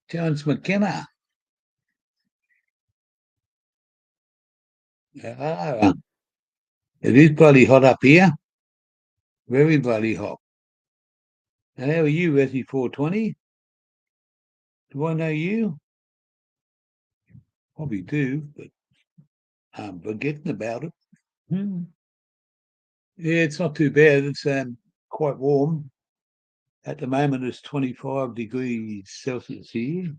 Terence McKenna. Ah, it is bloody hot up here. Very bloody hot. And how are you, Resi 420? Do I know you? Probably do, but I'm forgetting about it. Hmm. Yeah, it's not too bad. It's quite warm. At the moment, it's 25 degrees Celsius here.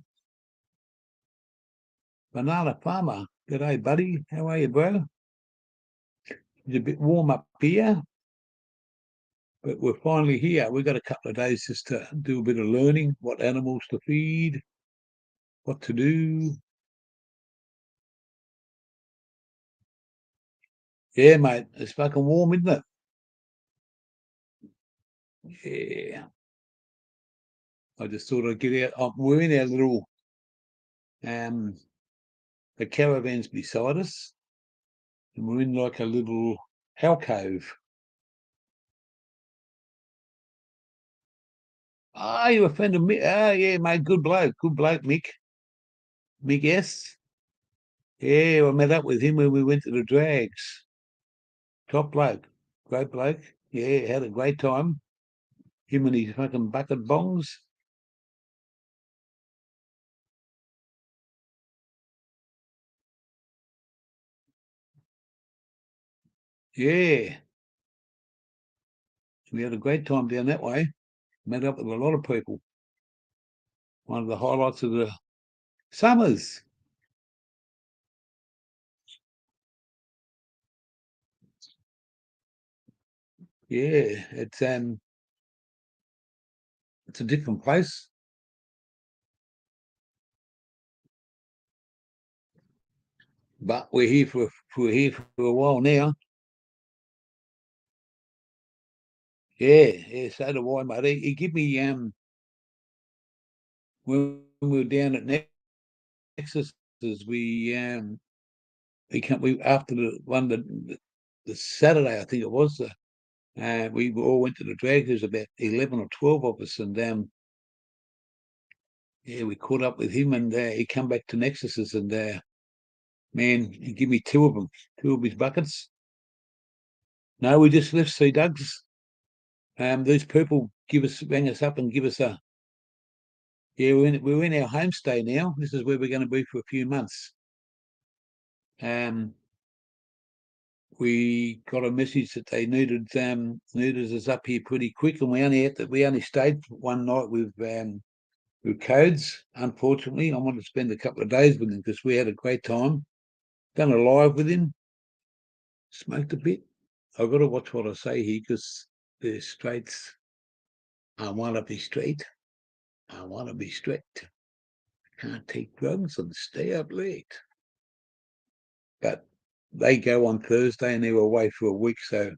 Banana Farmer. G'day, buddy. How are you, bro? It's a bit warm up here, but we're finally here. We've got a couple of days just to do a bit of learning, what animals to feed, what to do. Yeah, mate, it's fucking warm, isn't it? Yeah. I just thought I'd get out. We're in our little, the caravan's beside us, and we're in like a little alcove. Ah, you're a friend of Mick. Ah, yeah, mate, good bloke, Mick. Mick S. Yeah, I met up with him when we went to the drags. Top bloke, great bloke. Yeah, had a great time. Him and his fucking bucket bongs. Yeah, we had a great time down that way. Met up with a lot of people. One of the highlights of the summers. Yeah, it's a different place, but we're here for a while now. Yeah, yeah. So do I, mate. He give me when we were down at Nexus, we after the Saturday, I think it was. We all went to the drag. There's about 11 or 12 of us, and yeah, we caught up with him, and he come back to Nexus's, and man, he give me two of them, two of his buckets. No, we just left Sea Dugs. These people rang us up and give us a yeah. We're in our homestay now. This is where we're going to be for a few months. Um, we got a message that they needed us up here pretty quick, and we only stayed for one night with Codes. Unfortunately, I wanted to spend a couple of days with him because we had a great time. Done a live with him, smoked a bit. I've got to watch what I say here because the straights. I want to be straight. I want to be strict. Can't take drugs and stay up late. But they go on Thursday and they're away for a week, so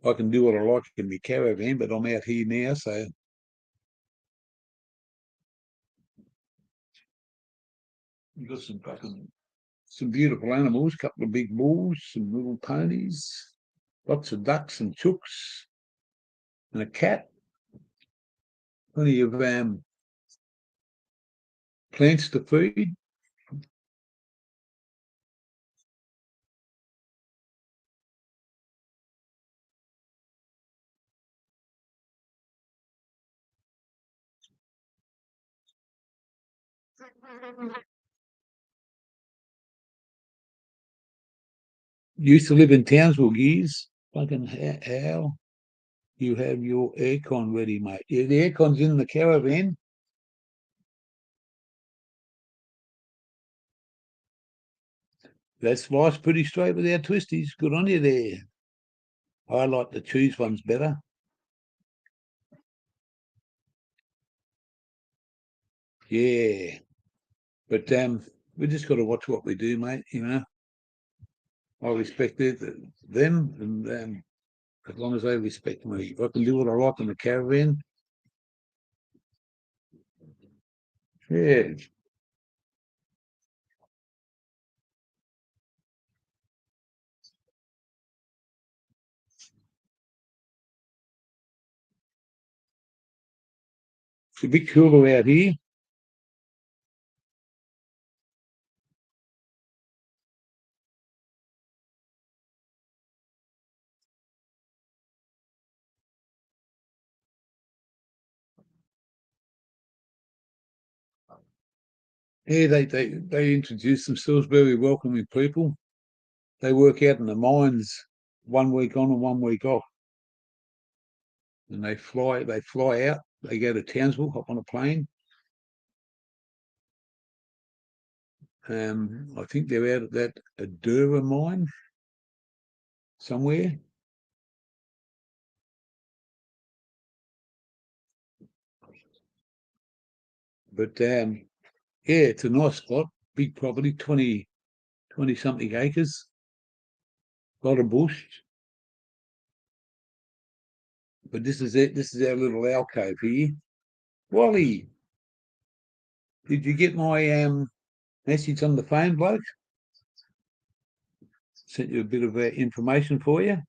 I can do what I like in my caravan, but I'm out here now, so we've got some beautiful animals, a couple of big bulls, some little ponies, lots of ducks and chooks, and a cat, plenty of plants to feed. Used to live in Townsville years. Fucking how you have your aircon ready, mate? Yeah, the aircon's in the caravan. That's life's pretty straight without twisties. Good on you there. I like the cheese ones better. Yeah. But we just got to watch what we do, mate. I respect them, and as long as they respect me. If I can do what I like in the caravan, yeah. It's a bit cooler out here. Yeah, they introduce themselves very welcoming people. They work out in the mines 1 week on and 1 week off. And they fly out, they go to Townsville, hop on a plane. I think they're out at that Adura mine somewhere. But yeah, it's a nice spot, big property, 20 something acres, a lot of bush. But this is it. This is our little alcove here. Wally, did you get my message on the phone, bloke? Sent you a bit of information for you.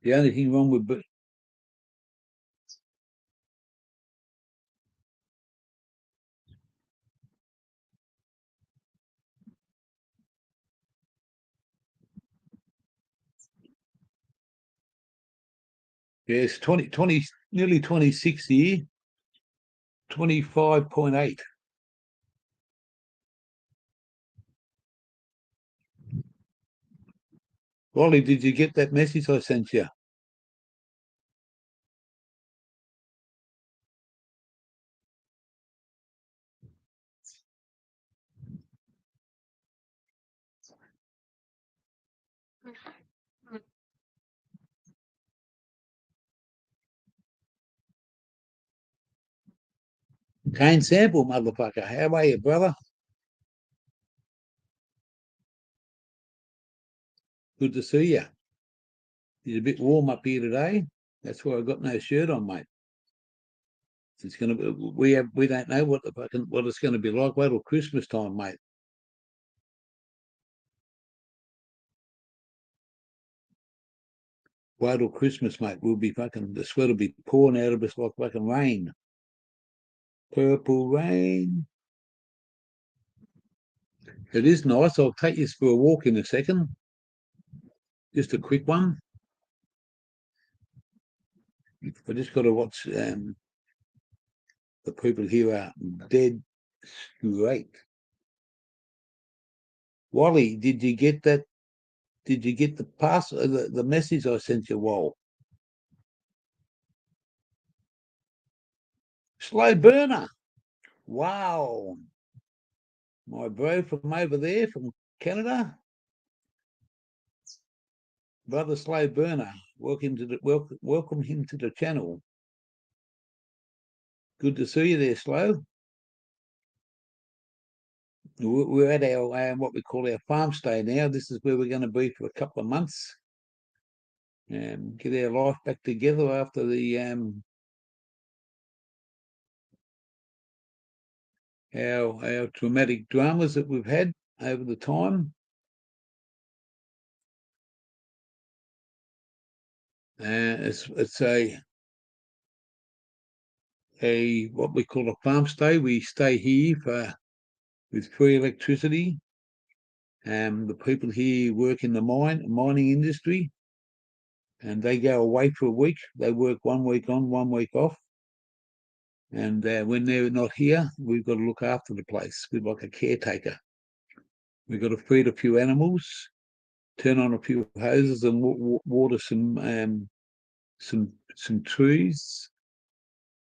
The only thing wrong with yes, 20, nearly 26 year, 25.8. Wally, did you get that message I sent you? Kane Sample, motherfucker. How are you, brother? Good to see you. It's a bit warm up here today. That's why I got no shirt on, mate. It's gonna be, we don't know what it's gonna be like. Wait till Christmas time, mate. Wait till Christmas, mate. The sweat will be pouring out of us like fucking rain. Purple rain. It is nice. I'll take you for a walk in a second. Just a quick one. I just got to watch the people here are dead straight. Wally, did you get that? Did you get the message I sent you, Wall? Slow burner. Wow. My bro from over there, from Canada, brother Slow Burner. Welcome him to the channel. Good to see you there, Slow. We're at our what we call our farm stay now. This is where we're going to be for a couple of months and get our life back together after the our traumatic dramas that we've had over the time. It's a what we call a farm stay. We stay here with free electricity. The people here work in the mining industry, and they go away for a week. They work 1 week on, 1 week off. And when they're not here, we've got to look after the place. We're like a caretaker. We've got to feed a few animals, turn on a few hoses, and water some trees.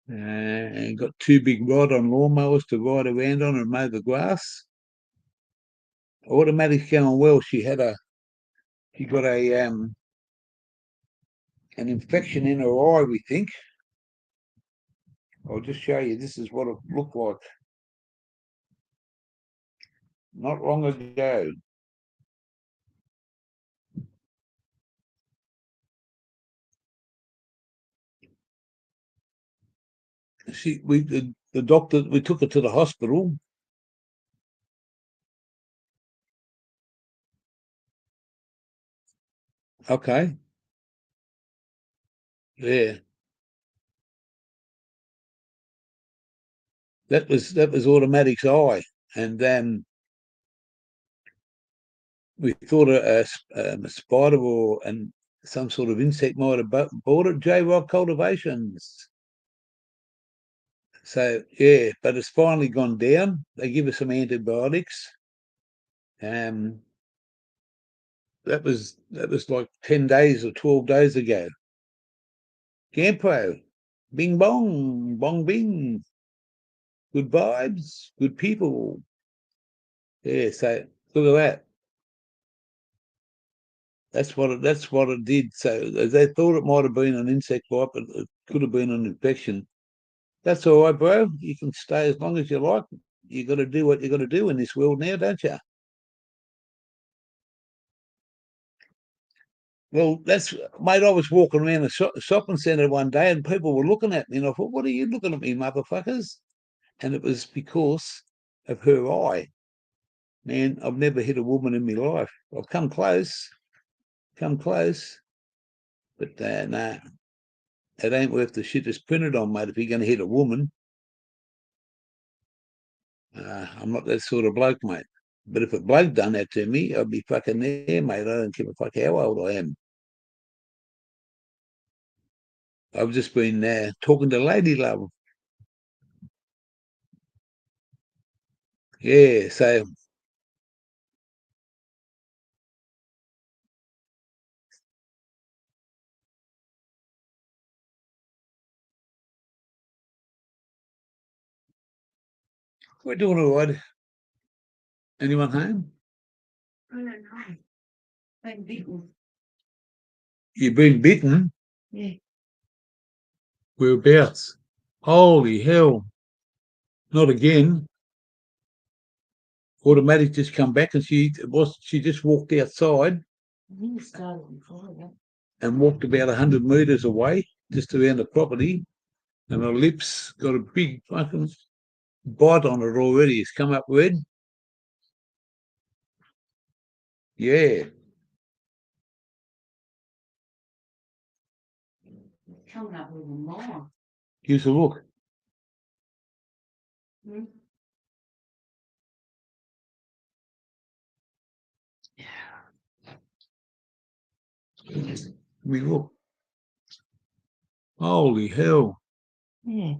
And got two big ride-on lawnmowers to ride around on and mow the grass. Automatic's going well. She got an infection in her eye, we think. I'll just show you. This is what it looked like not long ago. The doctor, we took it to the hospital. Okay. Yeah. That was automatic's eye. And then we thought a spider or and some sort of insect might have bought it. J Rock Cultivations. So yeah, but it's finally gone down. They give us some antibiotics. Um, that was like 10 days or 12 days ago. Gampo, bing bong, bong bing. Good vibes, good people. Yeah, so look at that. That's what it did. So they thought it might have been an insect bite, but it could have been an infection. That's all right, bro. You can stay as long as you like. You got to do what you got to do in this world now, don't you? Well, that's mate. I was walking around a shopping centre one day, and people were looking at me, and I thought, "What are you looking at me, motherfuckers?" And it was because of her eye. Man, I've never hit a woman in my life. I've come close, but nah, it ain't worth the shit it's printed on, mate. If you're going to hit a woman, I'm not that sort of bloke, mate. But if a bloke done that to me, I'd be fucking there, mate. I don't give a fuck how old I am. I've just been talking to Lady Love. Yeah, so we're doing all right. Anyone home? I don't know. Been beaten. You've been bitten? Yeah. Whereabouts? Holy hell. Not again. Automatic just come back and she just walked outside I think it started before that. and walked about 100 metres away, just around the property, and her lips got a big fucking bite on it already. It's come up red. Yeah. Coming up with more. Here's a look. Hmm? We look. Holy hell. Yeah.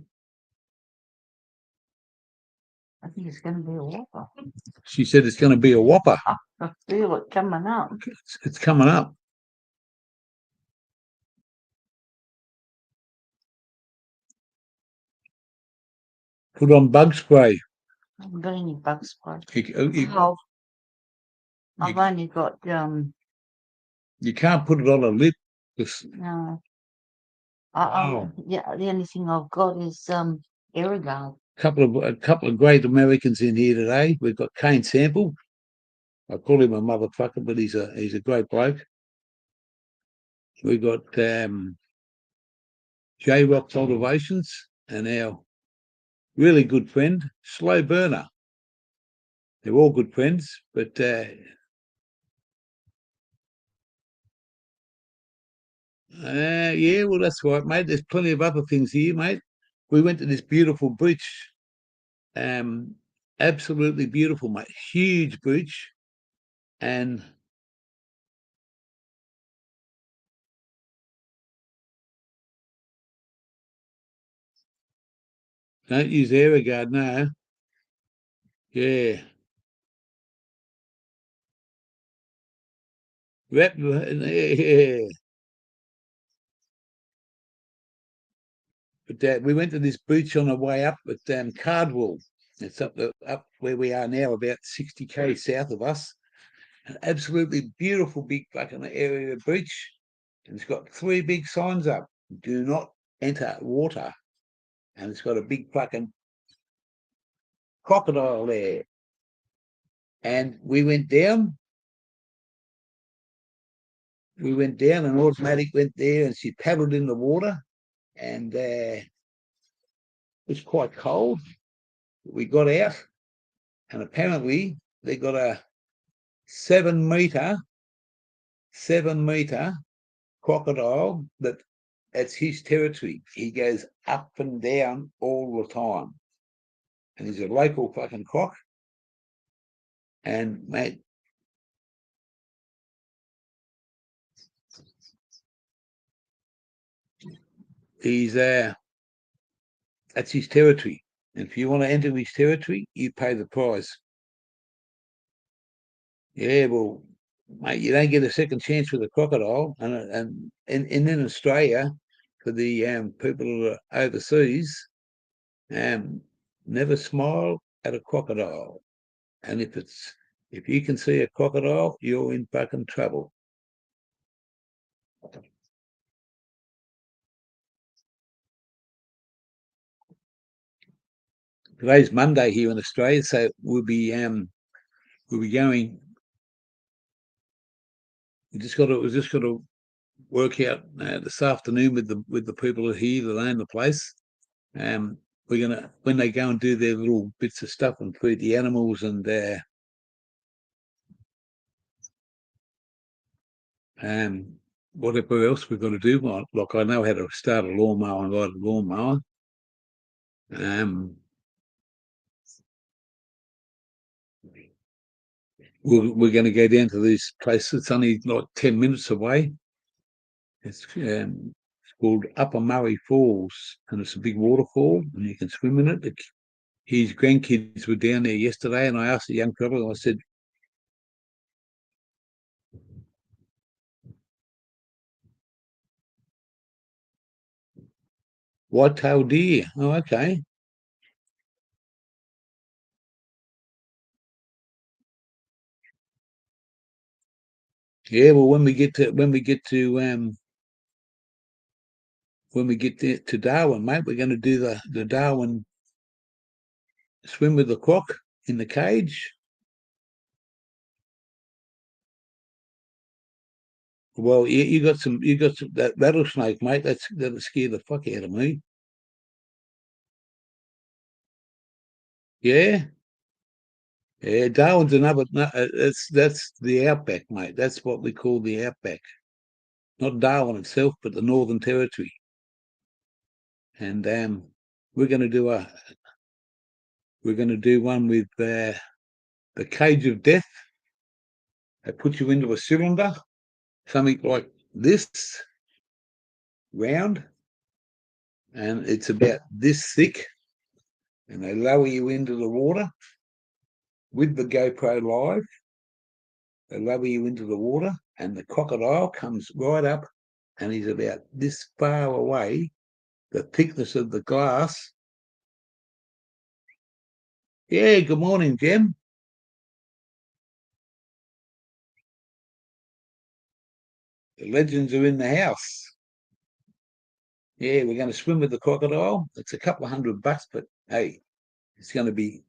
I think it's going to be a whopper. She said it's going to be a whopper. I feel it coming up. It's coming up. Put on bug spray. I haven't got any bug spray. You, I've only got you can't put it on a lip. no. Oh. Yeah, the only thing I've got is Aerogard. A couple of great Americans in here today. We've got Kane Sample. I call him a motherfucker, but he's a great bloke. We've got J Rock Cultivations and our really good friend Slow Burner. They're all good friends, but yeah, well that's right, mate. There's plenty of other things here, mate. We went to this beautiful beach, absolutely beautiful, mate. Huge beach, and don't use Aerogard, no. Yeah. Yeah. But we went to this beach on the way up at Cardwell. It's up where we are now, about 60 k south of us. An absolutely beautiful big fucking area of beach. And it's got three big signs up. Do not enter water. and it's got a big fucking crocodile there. And we went down, and Automatic went there, and she paddled in the water, and it was quite cold. We got out, and apparently they got a 7 meter crocodile that's his territory. He goes up and down all the time, and he's a local fucking croc. And mate, he's that's his territory. And if you want to enter his territory, you pay the price. Yeah, well, mate, you don't get a second chance with a crocodile. And in Australia, for the people who are overseas, never smile at a crocodile. And if you can see a crocodile, you're in fucking trouble. Today's Monday here in Australia, so we'll be going. We just got to work out this afternoon with the people here that own the place. We're gonna, when they go and do their little bits of stuff and feed the animals and whatever else we've got to do. Like I know how to start a lawnmower and ride a lawnmower. We're going to go down to this place. It's only like 10 minutes away. It's called Upper Murray Falls, and it's a big waterfall, and you can swim in it. His grandkids were down there yesterday, and I asked the young fellow, I said, white-tailed deer. Oh, okay. Yeah, well, when we get to Darwin, mate, we're going to do the Darwin swim with the croc in the cage. Well, you got some that rattlesnake, mate. That'll scare the fuck out of me. Yeah, yeah. Darwin's another. No, that's the outback, mate. That's what we call the outback. Not Darwin itself, but the Northern Territory. And we're going to do one with the cage of death. They put you into a cylinder, something like this, round, and it's about this thick, and they lower you into the water with the GoPro live. They lower you into the water, and the crocodile comes right up, and he's about this far away, the thickness of the glass. Yeah, good morning, Jim. The legends are in the house. Yeah, we're going to swim with the crocodile. It's a couple of $100, but hey, it's going to be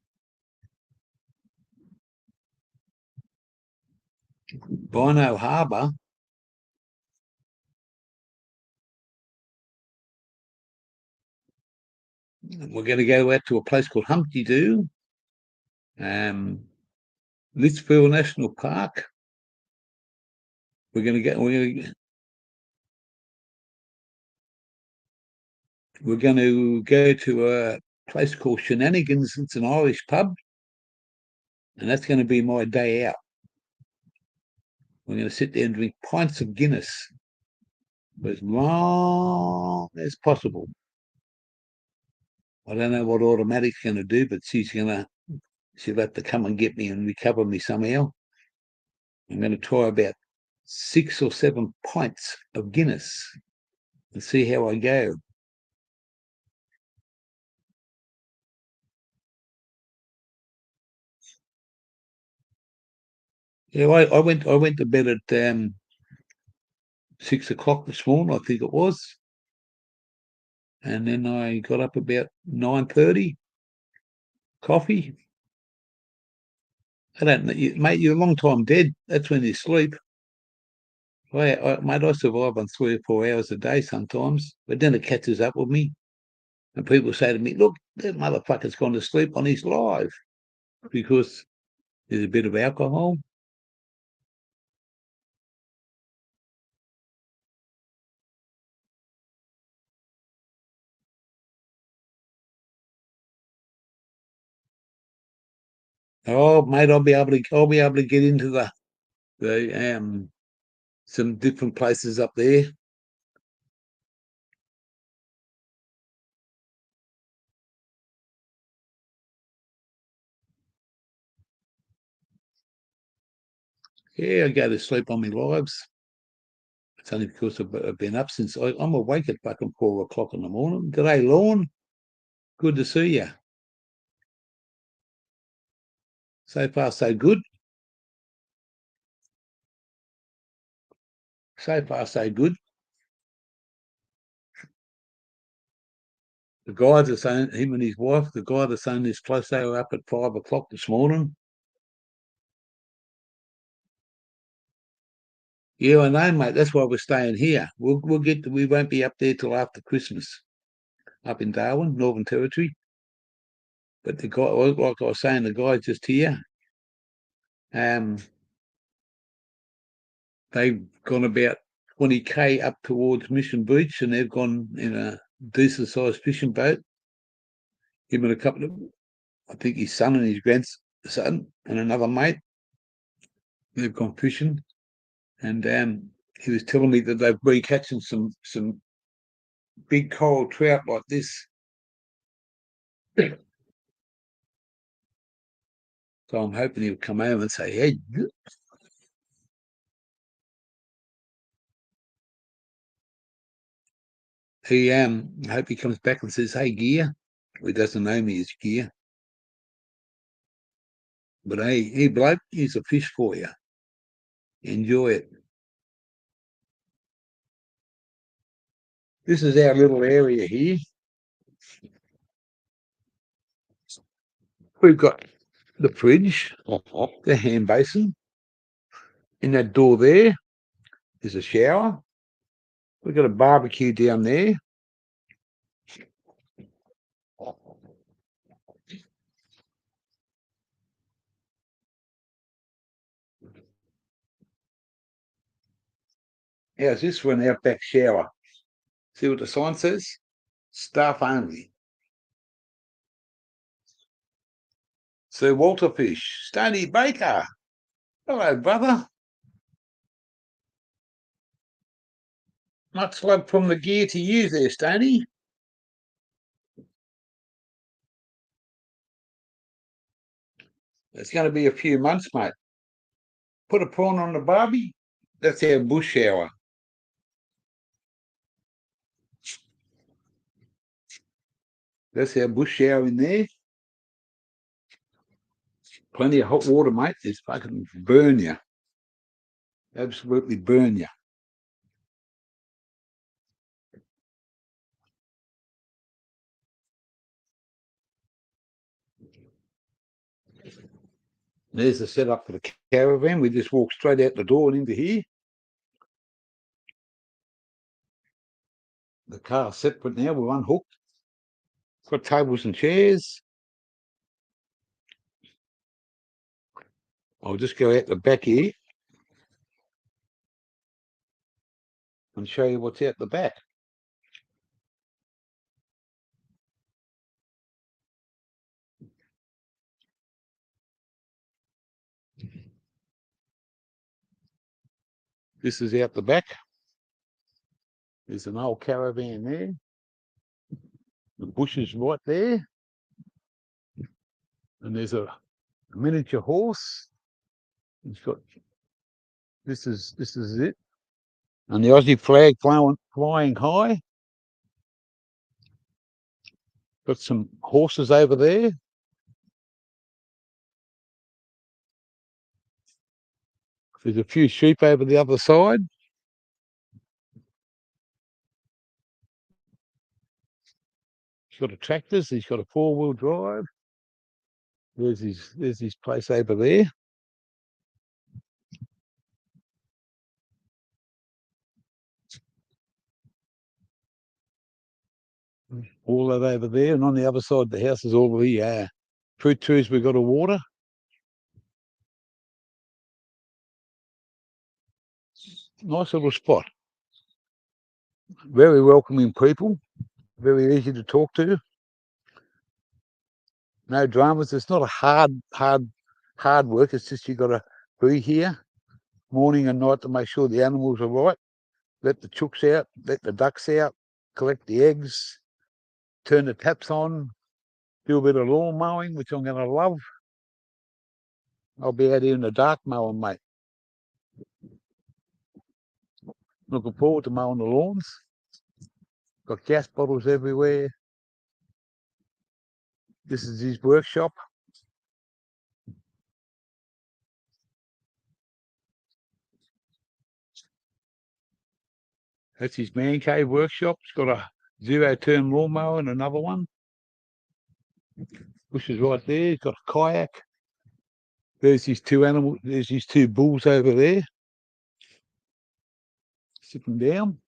Bynoe Harbour. We're going to go out to a place called Humpty Doo, Litchfield National Park. We're going to go to a place called Shenanigans. It's an Irish pub, and that's going to be my day out. We're going to sit there and drink pints of Guinness for as long as possible. I don't know what Automatic's going to do, but she'll have to come and get me and recover me somehow. I'm going to try about 6 or 7 pints of Guinness and see how I go. Yeah, I went to bed at 6 o'clock this morning, I think it was. And then I got up about 9:30, coffee. I don't know, mate, you're a long time dead. That's when you sleep. Mate, I survive on 3 or 4 hours a day sometimes, but then it catches up with me. And people say to me, look, that motherfucker's gone to sleep on his live because there's a bit of alcohol. Oh, mate, I'll be able to get into the some different places up there. Yeah, I go to sleep on my lives. It's only because I've been up since I'm awake at fucking 4 o'clock in the morning. G'day, Lorne. Good to see you. So far, so good. So far, so good. The guy that's owned, him and his wife, the guy that's owned this place, they were up at 5 o'clock this morning. Yeah, I know, mate. That's why we're staying here. We won't be up there till after Christmas, up in Darwin, Northern Territory. But the guy, like I was saying, the guy's just here. They've gone about 20K up towards Mission Beach, and they've gone in a decent sized fishing boat. Him and a couple of, I think his son and his grandson and another mate. They've gone fishing, and he was telling me that they've been catching some big coral trout like this. So I'm hoping he'll come home and say, "Hey." I hope he comes back and says, "Hey, Gear." He doesn't know me as Gear, but hey, bloke, here's a fish for you. Enjoy it. This is our little area here. We've got the fridge, the hand basin. In that door there is a shower. We've got a barbecue down there. How's this for an outback shower? See what the sign says? Staff only. Sir Walter Fish, Stony Baker. Hello, brother. Much love from the Gear to you there, Stony. It's going to be a few months, mate. Put a prawn on the barbie. That's our bush shower. That's our bush shower in there. Plenty of hot water, mate. It's fucking burn you. Absolutely burn you. There's the setup for the caravan. We just walk straight out the door and into here. The car's separate now. We're unhooked. Got tables and chairs. I'll just go out the back here and show you what's out the back. This is out the back. There's an old caravan there. The bush is right there. And there's a miniature horse. It's got this is it. And the Aussie flag flying high. Got some horses over there. There's a few sheep over the other side. He's got a tractors. He's got a 4-wheel drive. There's his place over there. All that over there, and on the other side of the house is all the fruit trees we've got to water. Nice little spot. Very welcoming people. Very easy to talk to. No dramas. It's not a hard work. It's just you got to be here morning and night to make sure the animals are right. Let the chooks out, let the ducks out, collect the eggs, turn the taps on, do a bit of lawn mowing, which I'm going to love. I'll be out here in the dark mowing, mate. Looking forward to mowing the lawns. Got gas bottles everywhere. This is his workshop. That's his man cave workshop. It's got a 0-turn lawnmower and another one. Bush is right there. He's got a kayak. There's his 2 animals. There's his 2 bulls over there, sitting down.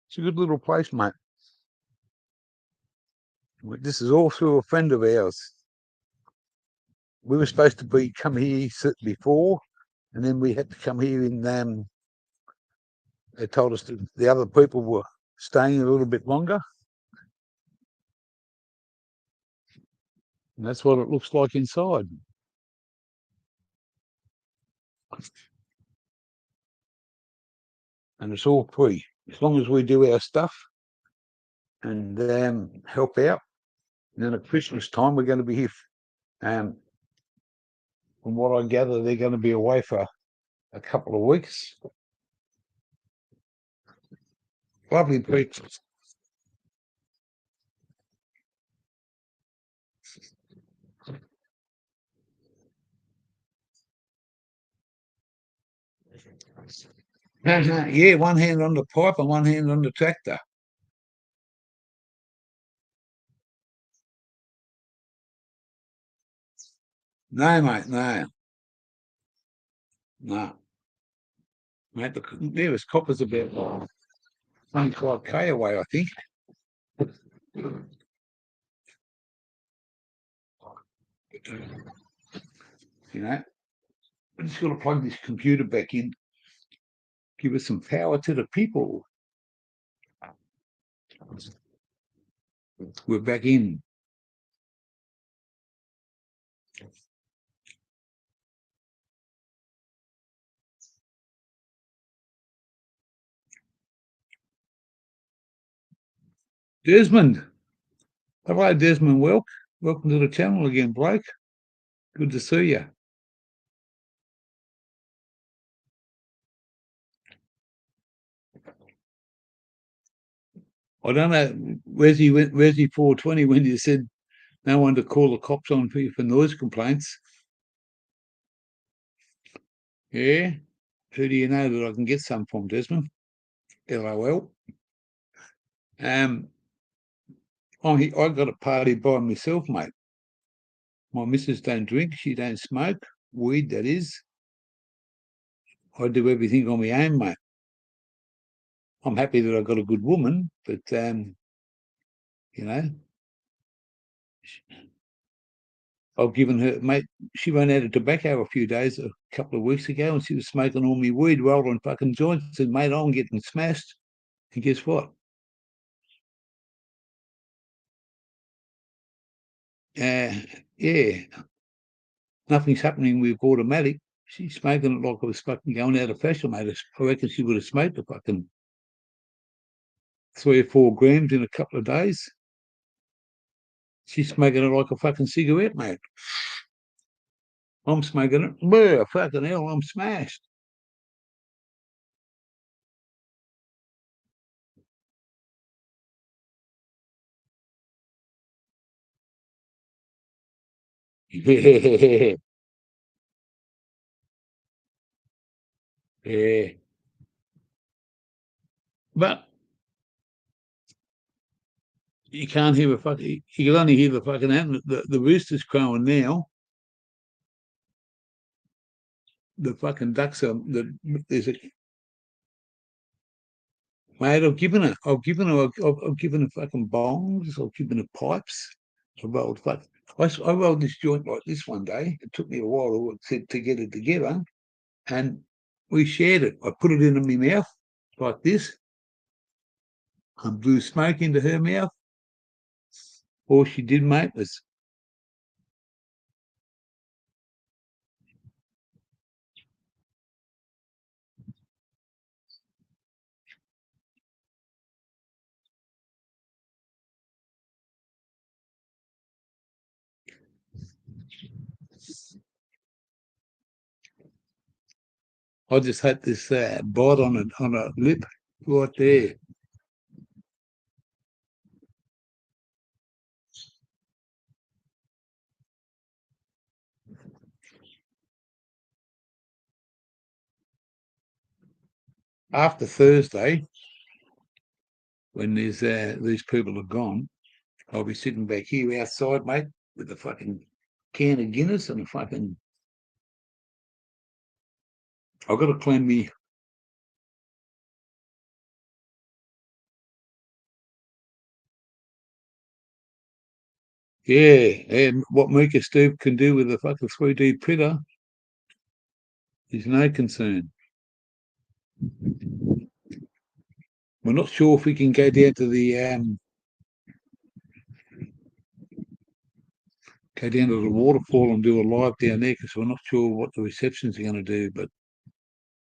It's a good little place, mate. This is all through a friend of ours. We were supposed to come here before, and then we had to come here in. They told us that the other people were staying a little bit longer, and that's what it looks like inside. And it's all free as long as we do our stuff and help out. And then at Christmas time, we're going to be here. From what I gather, they're going to be away for a couple of weeks. Lovely people. Yeah, one hand on the pipe and one hand on the tractor. No, mate, no. No. Mate, the nearest copper's about 25k away, I think. You know, I just got to plug this computer back in, give us some power to the people. We're back in. Desmond. Hello, Desmond Welk. Welcome to the channel again, Blake. Good to see you. I don't know, Resi 420, when you said no one to call the cops on for noise complaints. Yeah. Who do you know that I can get some from, Desmond? LOL. I got a party by myself, mate. My missus don't drink. She don't smoke. Weed, that is. I do everything on my own, mate. I'm happy that I've got a good woman, but, you know, I've given her, mate, she ran out of tobacco a few days, a couple of weeks ago, and she was smoking all my weed, rolling fucking joints. And, mate, I'm getting smashed. And guess what? Yeah, nothing's happening with automatic. She's smoking it like I was fucking going out of fashion, mate. I reckon she would have smoked a fucking 3 or 4 grams in a couple of days. She's smoking it like a fucking cigarette, mate. I'm smoking it. Bleh, fucking hell, I'm smashed. Yeah. Yeah. But you can't hear you can only hear the fucking animal. The rooster's crowing now. The fucking ducks are, there's a, mate, I've given her fucking bongs, I've given her pipes. I rolled this joint like this one day. It took me a while to get it together, and we shared it. I put it in my mouth like this. I blew smoke into her mouth. All she did, mate, was I just had this bite on a lip right there. After Thursday, when these people are gone, I'll be sitting back here outside, mate, with a fucking can of Guinness and a fucking. I've got to clean me. Yeah, and what Mika Steve can do with a fucking 3D printer is no concern. We're not sure if we can go down to the waterfall and do a live down there because we're not sure what the receptions are going to do. But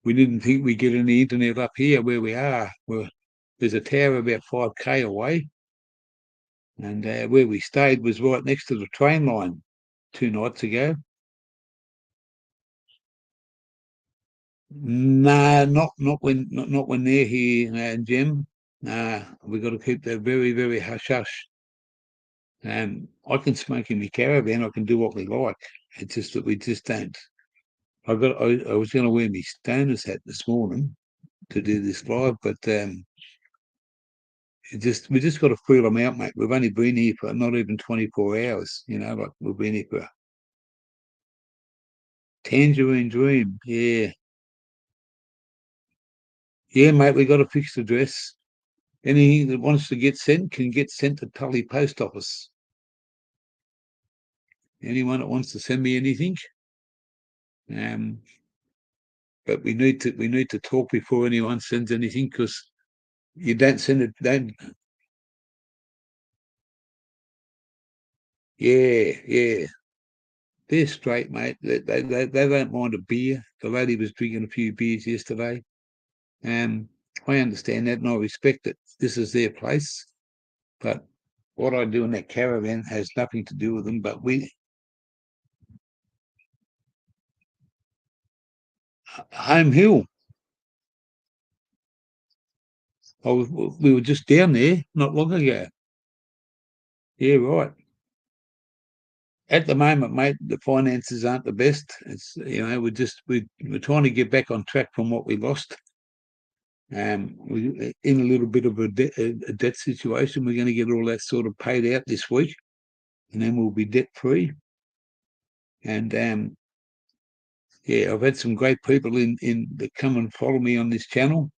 we didn't think we'd get any internet up here where we are. There's a tower about 5K away, and where we stayed was right next to the train line 2 nights ago. No, not when they're here, Jim. We've got to keep that very, very hush hush. I can smoke in my caravan. I can do what we like. It's just that we just don't. I was going to wear my stoner's hat this morning to do this live, but we just got to feel them out, mate. We've only been here for not even 24 hours. Like we've been here for Tangerine Dream. Yeah, yeah, mate. We got to fix the dress. Anything that wants to get sent can get sent to Tully Post Office. Anyone that wants to send me anything, um, but we need to talk before anyone sends anything because you don't send it. Don't. Yeah, yeah. They're straight, mate. They don't mind a beer. The lady was drinking a few beers yesterday. I understand that and I respect it. This is their place. But what I do in that caravan has nothing to do with them. But Home Hill, we were just down there not long ago. Yeah, right. At the moment, mate, the finances aren't the best. It's we're trying to get back on track from what we lost. We're in a little bit of a debt situation. We're going to get all that sort of paid out this week, and then we'll be debt free. And yeah, I've had some great people in that come and follow me on this channel.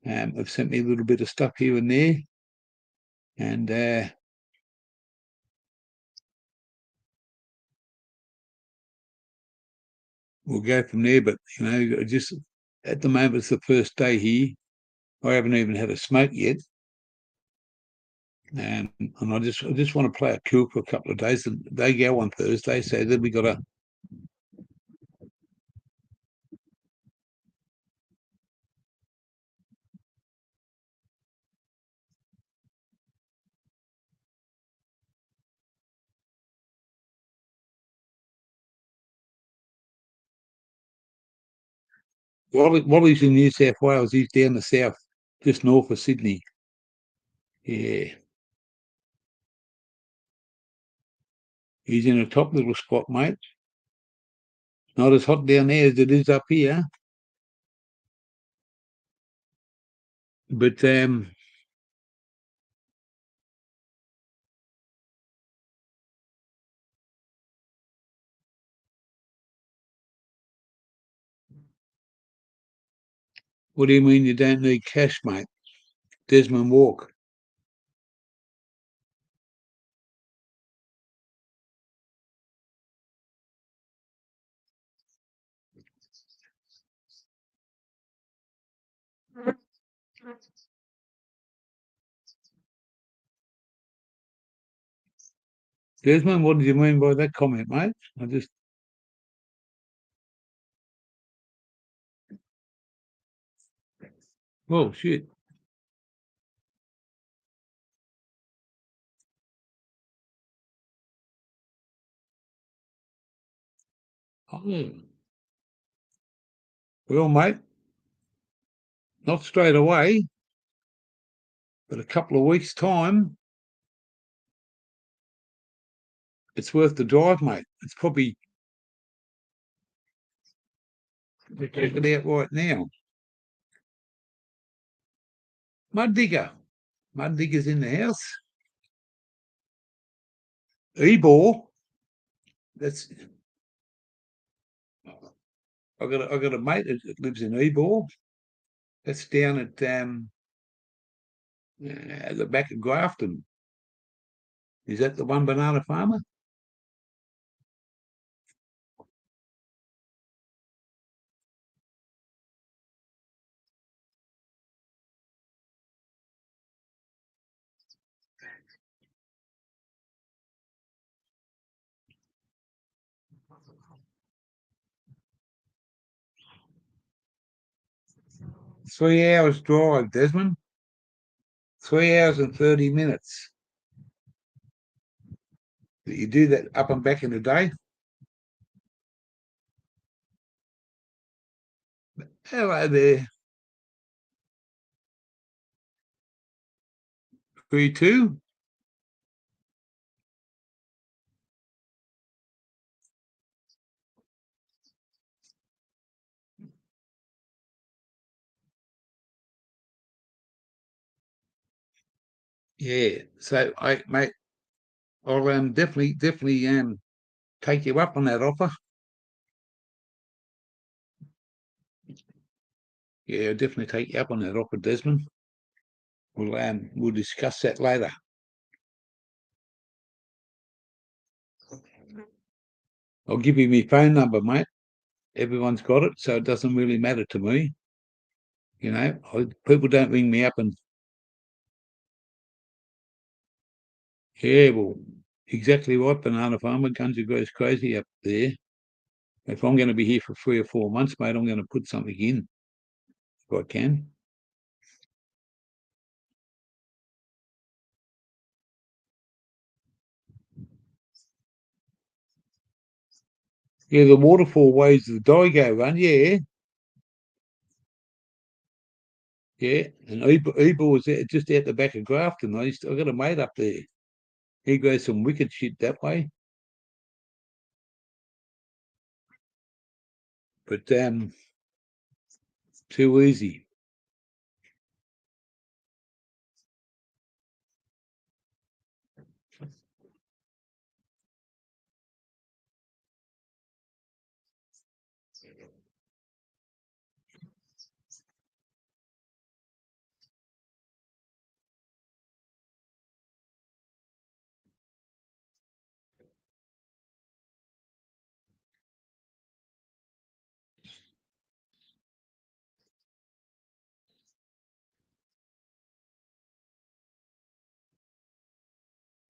Have sent me a little bit of stuff here and there, and we'll go from there. But just at the moment, it's the first day here. I haven't even had a smoke yet. And I just want to play it cool for a couple of days. And they go on Thursday, so then we got to. Wally's in New South Wales. He's down the south, just north of Sydney. Yeah, he's in a top little spot, mate. Not as hot down there as it is up here. But what do you mean you don't need cash, mate? Desmond Walk. Desmond, what did you mean by that comment, mate? I just oh shit. Oh. Well, mate, not straight away, but a couple of weeks' time, it's worth the drive, mate. It's probably check it out right now. Mud digger. Mud digger's in the house. Ebor. That's I got a mate that lives in Ebor. That's down at the back of Grafton. Is that the one banana farmer? Three hours drive, Desmond. 3 hours and 30 minutes. You do that up and back in a day? Hello there. 3-2. Yeah. So mate, I'll definitely take you up on that offer. Yeah, I'll definitely take you up on that offer, Desmond. We'll discuss that later. I'll give you my phone number, mate. Everyone's got it, so it doesn't really matter to me. You know, people don't ring me up and yeah, well, exactly right, banana farmer. Gunja goes crazy up there. If I'm going to be here for 3 or 4 months, mate, I'm going to put something in if I can. Yeah, the waterfall ways the Digo run, yeah. Yeah, and Ebor was just out the back of Grafton. I got a mate up there. He goes some wicked shit that way. But too easy.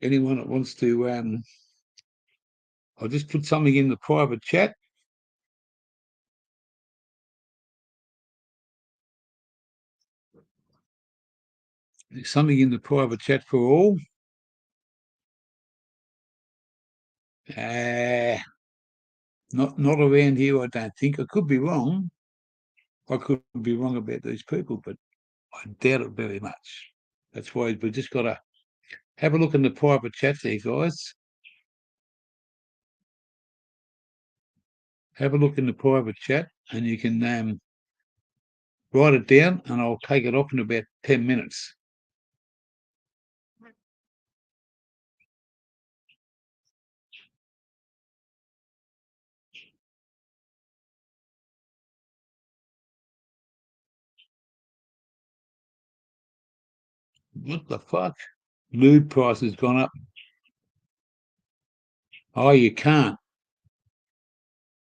Anyone that wants to, I'll just put something in the private chat. There's something in the private chat for all. Not around here, I don't think. I could be wrong. I could be wrong about these people, but I doubt it very much. That's why we've just got to have a look in the private chat there, guys. Have a look in the private chat, and you can write it down, and I'll take it off in about 10 minutes. What the fuck? Lube price has gone up. Oh, you can't.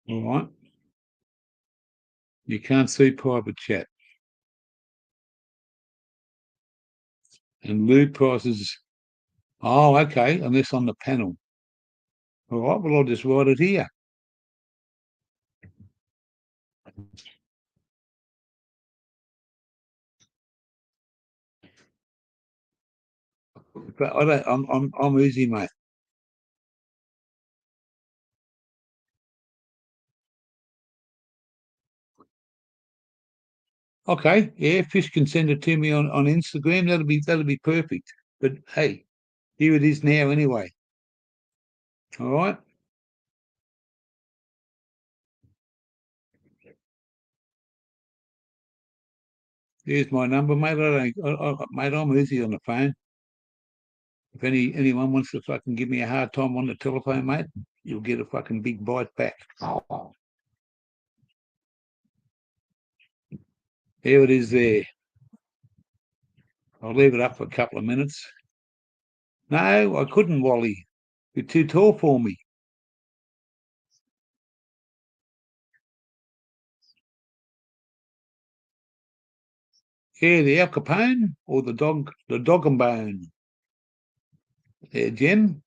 All right. You can't see private chat. And lube prices. Oh, okay. Unless on the panel. All right. Well, I'll just write it here. But I don't. I'm easy, mate. Okay. Yeah. Fish can send it to me on Instagram. That'll be perfect. But hey, here it is now anyway. All right. Here's my number, mate. Mate, I'm easy on the phone. If anyone wants to fucking give me a hard time on the telephone, mate, you'll get a fucking big bite back. There it is there. I'll leave it up for a couple of minutes. No, I couldn't, Wally. You're too tall for me. Yeah, the Al Capone or the dog and bone. Yeah, Jen.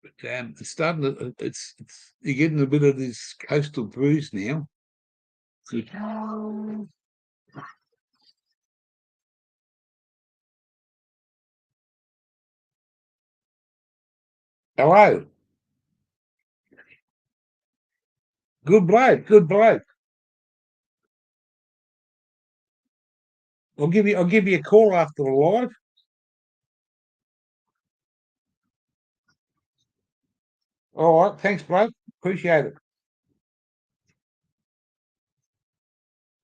But it's starting to. It's you're getting a bit of this coastal breeze now. Hello, good bloke, good bloke. I'll give you a call after the live. All right, thanks, bloke. Appreciate it.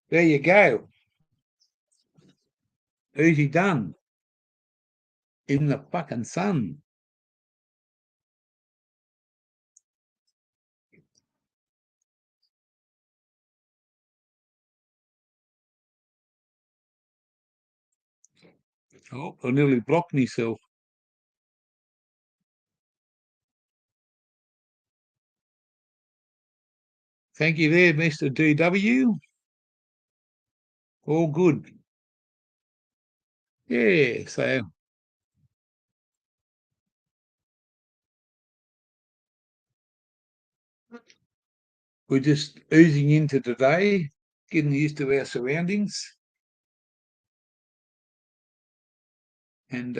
There you go. Easy done. In the fucking sun. Oh, I nearly blocked myself. Thank you there, Mr. DW. All good. Yeah, so we're just oozing into today, getting used to our surroundings. And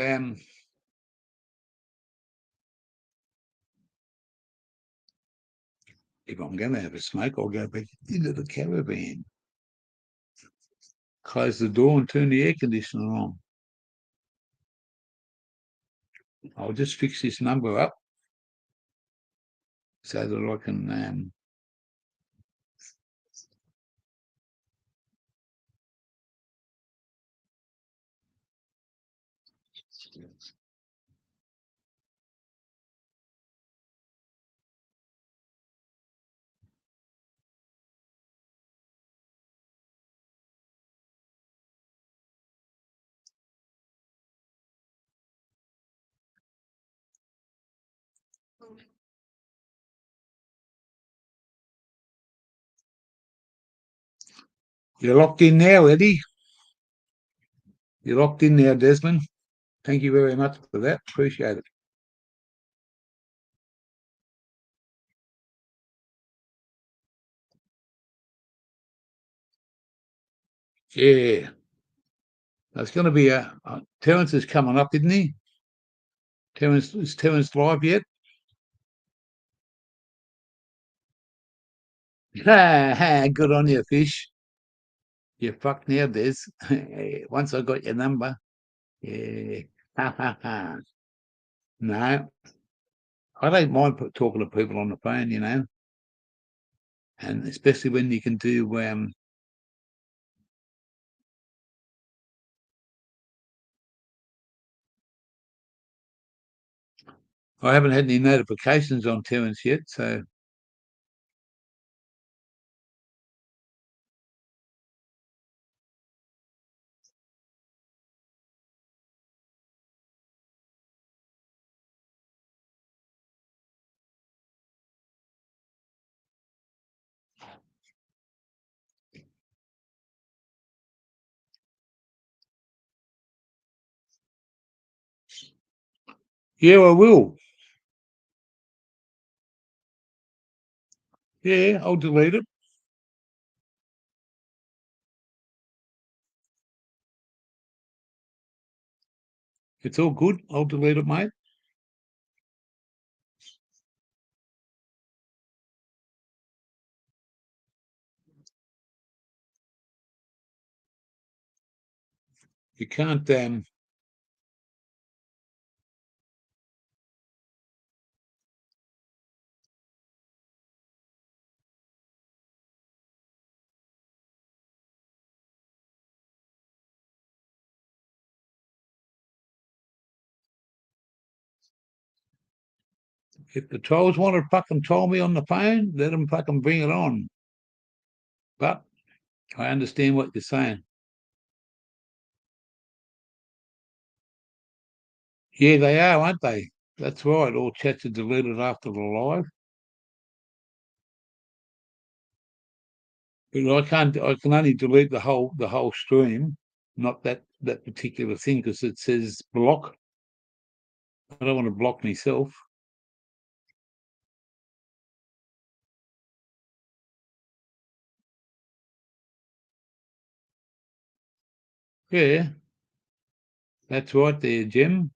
if I'm going to have a smoke, I'll go back into the caravan, close the door and turn the air conditioner on. I'll just fix this number up so that I can You're locked in now, Eddie. You're locked in now, Desmond. Thank you very much for that. Appreciate it. Yeah. There's going to be Terence is coming up, isn't he? Is Terence live yet? Good on you, Fish. You're fucked now, Des. Once I got your number. Yeah. Ha ha ha. No, I don't mind talking to people on the phone, and especially when you can do I haven't had any notifications on Terence yet, so yeah, I will. Yeah, I'll delete it. It's all good. I'll delete it, mate. You can't if the trolls want to fucking troll me on the phone, let them fucking bring it on. But I understand what you're saying. Yeah, they are, aren't they? That's right. All chats are deleted after the live. But I can't. I can only delete the whole stream, not that particular thing, because it says block. I don't want to block myself. Yeah, that's right there, Jim.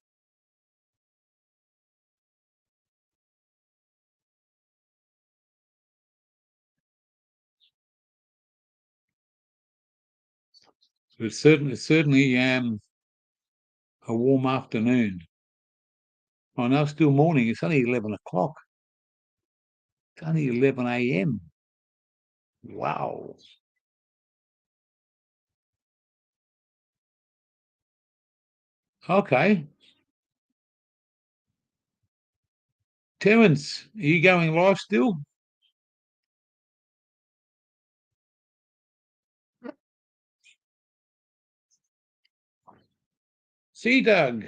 It's certainly a warm afternoon. I know it's still morning. It's only 11 o'clock. It's only 11 a.m. Wow. Okay, Terence, are you going live still? See, Doug.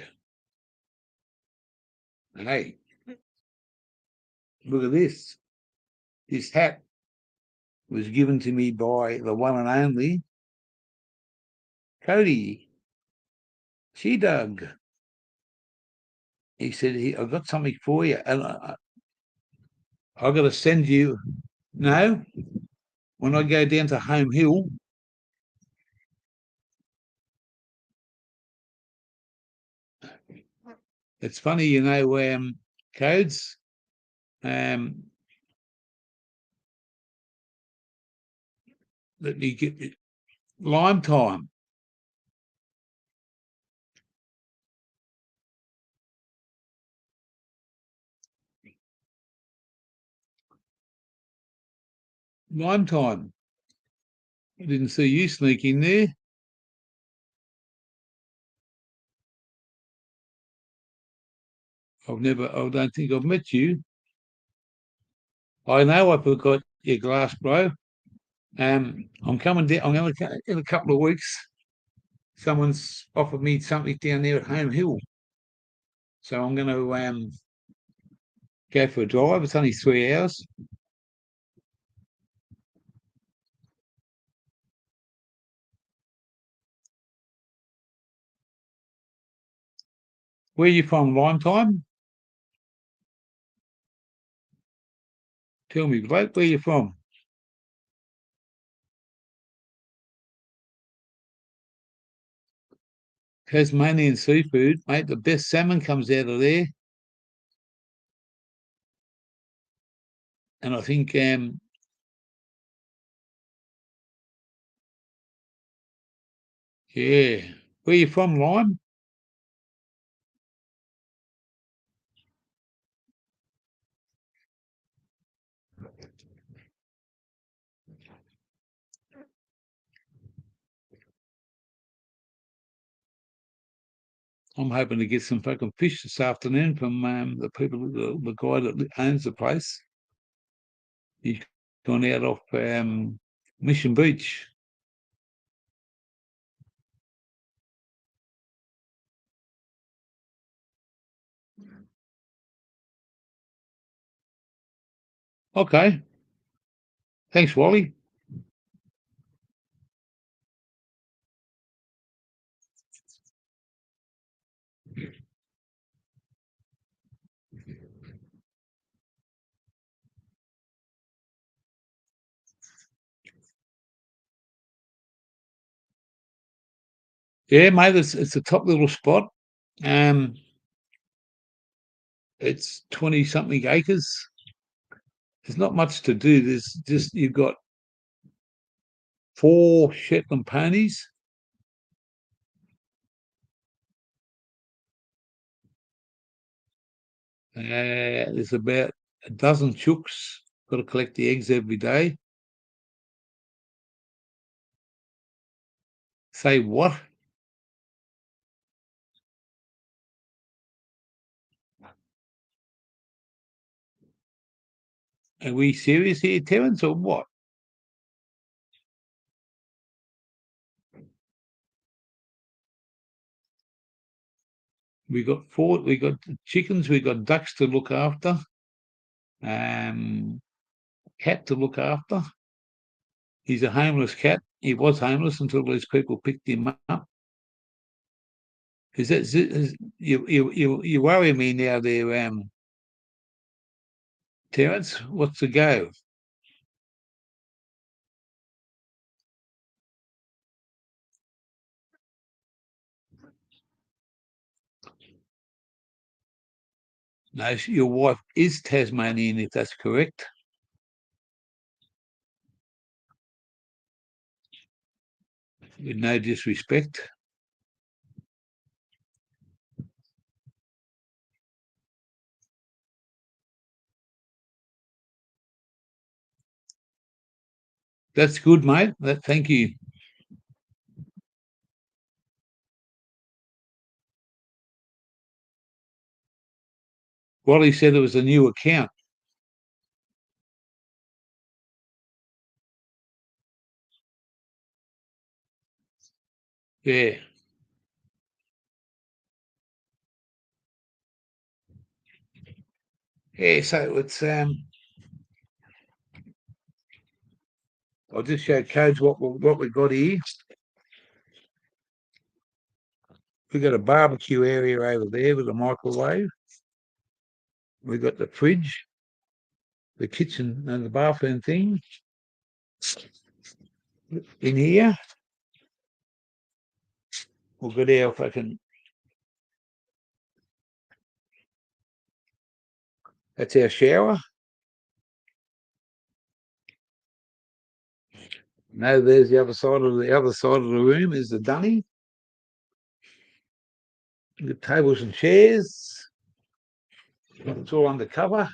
Hey, look at this. This hat was given to me by the one and only Cody. See, Doug. He said, I've got something for you. And I've got to send you. No, when I go down to Home Hill, it's funny, codes. Um, that you get Lime Time. Lime Time. I didn't see you sneak in there. I don't think I've met you. I know I forgot your glass, bro. I'm coming down. I'm going to in a couple of weeks. Someone's offered me something down there at Home Hill, so I'm going to go for a drive. It's only 3 hours. Where are you from, Lime Time? Tell me, Blake, where you from? Tasmanian seafood, mate. The best salmon comes out of there, and I think yeah. Where you from, Lime? I'm hoping to get some fucking fish this afternoon from the people, the guy that owns the place. He's gone out off Mission Beach. Okay. Thanks, Wally. Yeah, mate, it's a top little spot. It's 20 something acres. There's not much to do. There's just you've got 4 Shetland ponies. There's about a dozen chooks. Got to collect the eggs every day. Say what? Are we serious here, Terence, or what? We got 4. We got chickens. We got ducks to look after. Cat to look after. He's a homeless cat. He was homeless until these people picked him up. You worry me now there, Terence? What's the go? No, your wife is Tasmanian, if that's correct. With no disrespect. That's good, mate. Thank you. Wally said it was a new account. Yeah. Yeah, so it's I'll just show codes what we've got here. We've got a barbecue area over there with a microwave. We've got the fridge, the kitchen and the bathroom thing in here. We've got our fucking that's our shower. No, there's the other side of the room is the dunny. The tables and chairs. It's all under cover.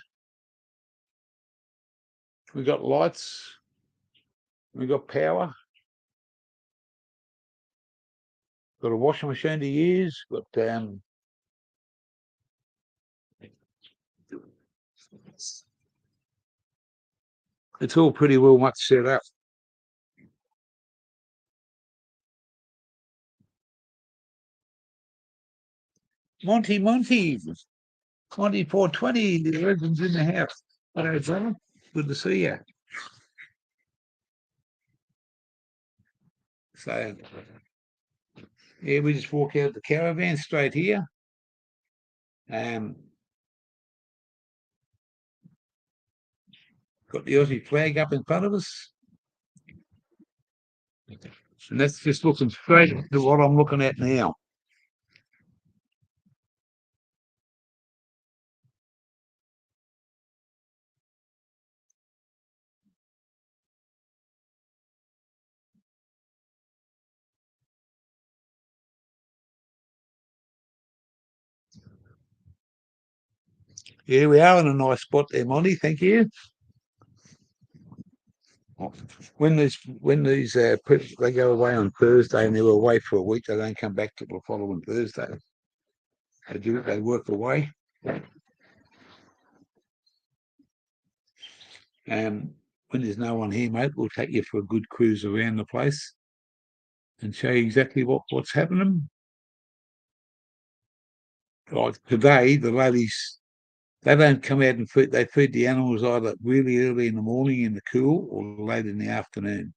We've got lights. We've got power. Got a washing machine to use. Got it's all pretty well much set up. Monty 420, the legends in the house. Hello, brother. Good to see you. So, yeah, we just walk out the caravan straight here. Got the Aussie flag up in front of us. And that's just looking straight to what I'm looking at now. Yeah, we are in a nice spot there, Monty. Thank you. When these people, they go away on Thursday and they're away for a week, they don't come back till the following Thursday. They work away. When there's no one here, mate, we'll take you for a good cruise around the place and show you exactly what's happening. Like today, the ladies, they don't come out and feed. They feed the animals either really early in the morning in the cool or late in the afternoon.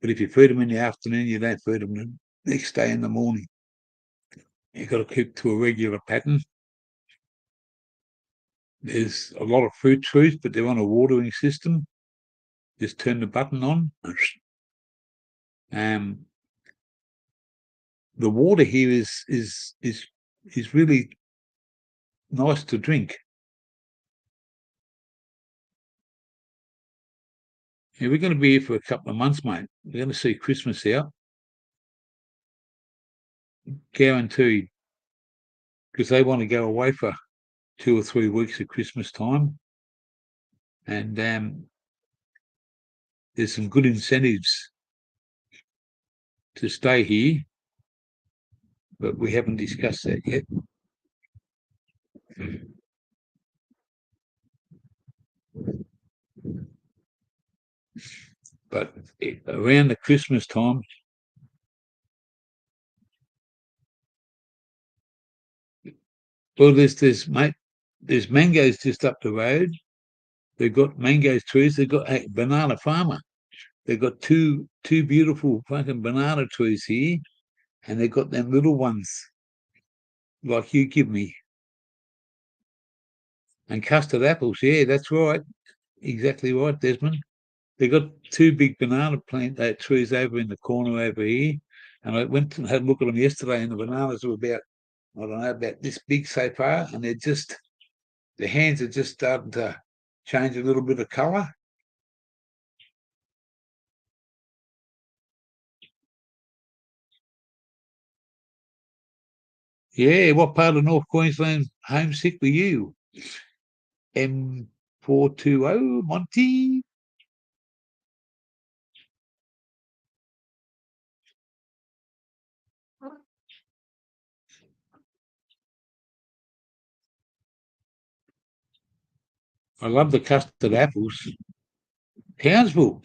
But if you feed them in the afternoon, you don't feed them the next day in the morning. You've got to keep to a regular pattern. There's a lot of fruit trees, but they're on a watering system. Just turn the button on. The water here is really nice to drink. Yeah, we're going to be here for a couple of months, mate. We're going to see Christmas out. Guaranteed. Because they want to go away for 2 or 3 weeks at Christmas time. And there's some good incentives to stay here, but we haven't discussed that yet. But around the Christmas time, well, there's mangoes just up the road. They've got mango trees. They've got a banana farmer. They've got two beautiful fucking banana trees here, and they've got them little ones like you give me. And custard apples, yeah, that's right. Exactly right, Desmond. They've got 2 big banana trees over in the corner over here. And I went and had a look at them yesterday, and the bananas were about, I don't know, about this big so far, and the hands are just starting to change a little bit of colour. Yeah, what part of North Queensland homesick were you? M420, Monty? I love the custard apples. Townsville.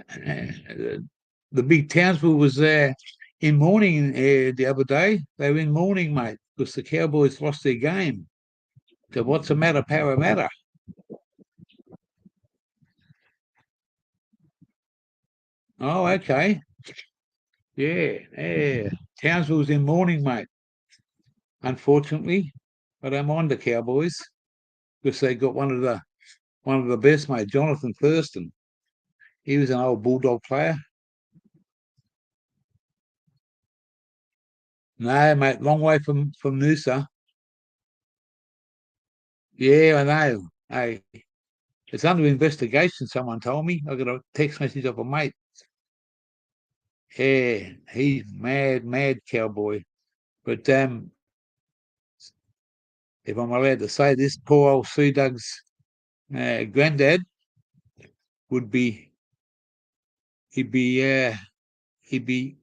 The big Townsville was there in mourning the other day. They were in mourning, mate, because the Cowboys lost their game. So what's the matter, Parramatta? Oh, okay. Yeah. Townsville's in mourning, mate. Unfortunately, I don't mind the Cowboys because they got one of the best, mate, Jonathan Thurston. He was an old Bulldog player. No, mate, long way from Noosa. Yeah, I know. Hey, it's under investigation, someone told me. I got a text message off a mate. Yeah, he's mad cowboy. But if I'm allowed to say this, poor old Sue Doug's granddad would be he'd be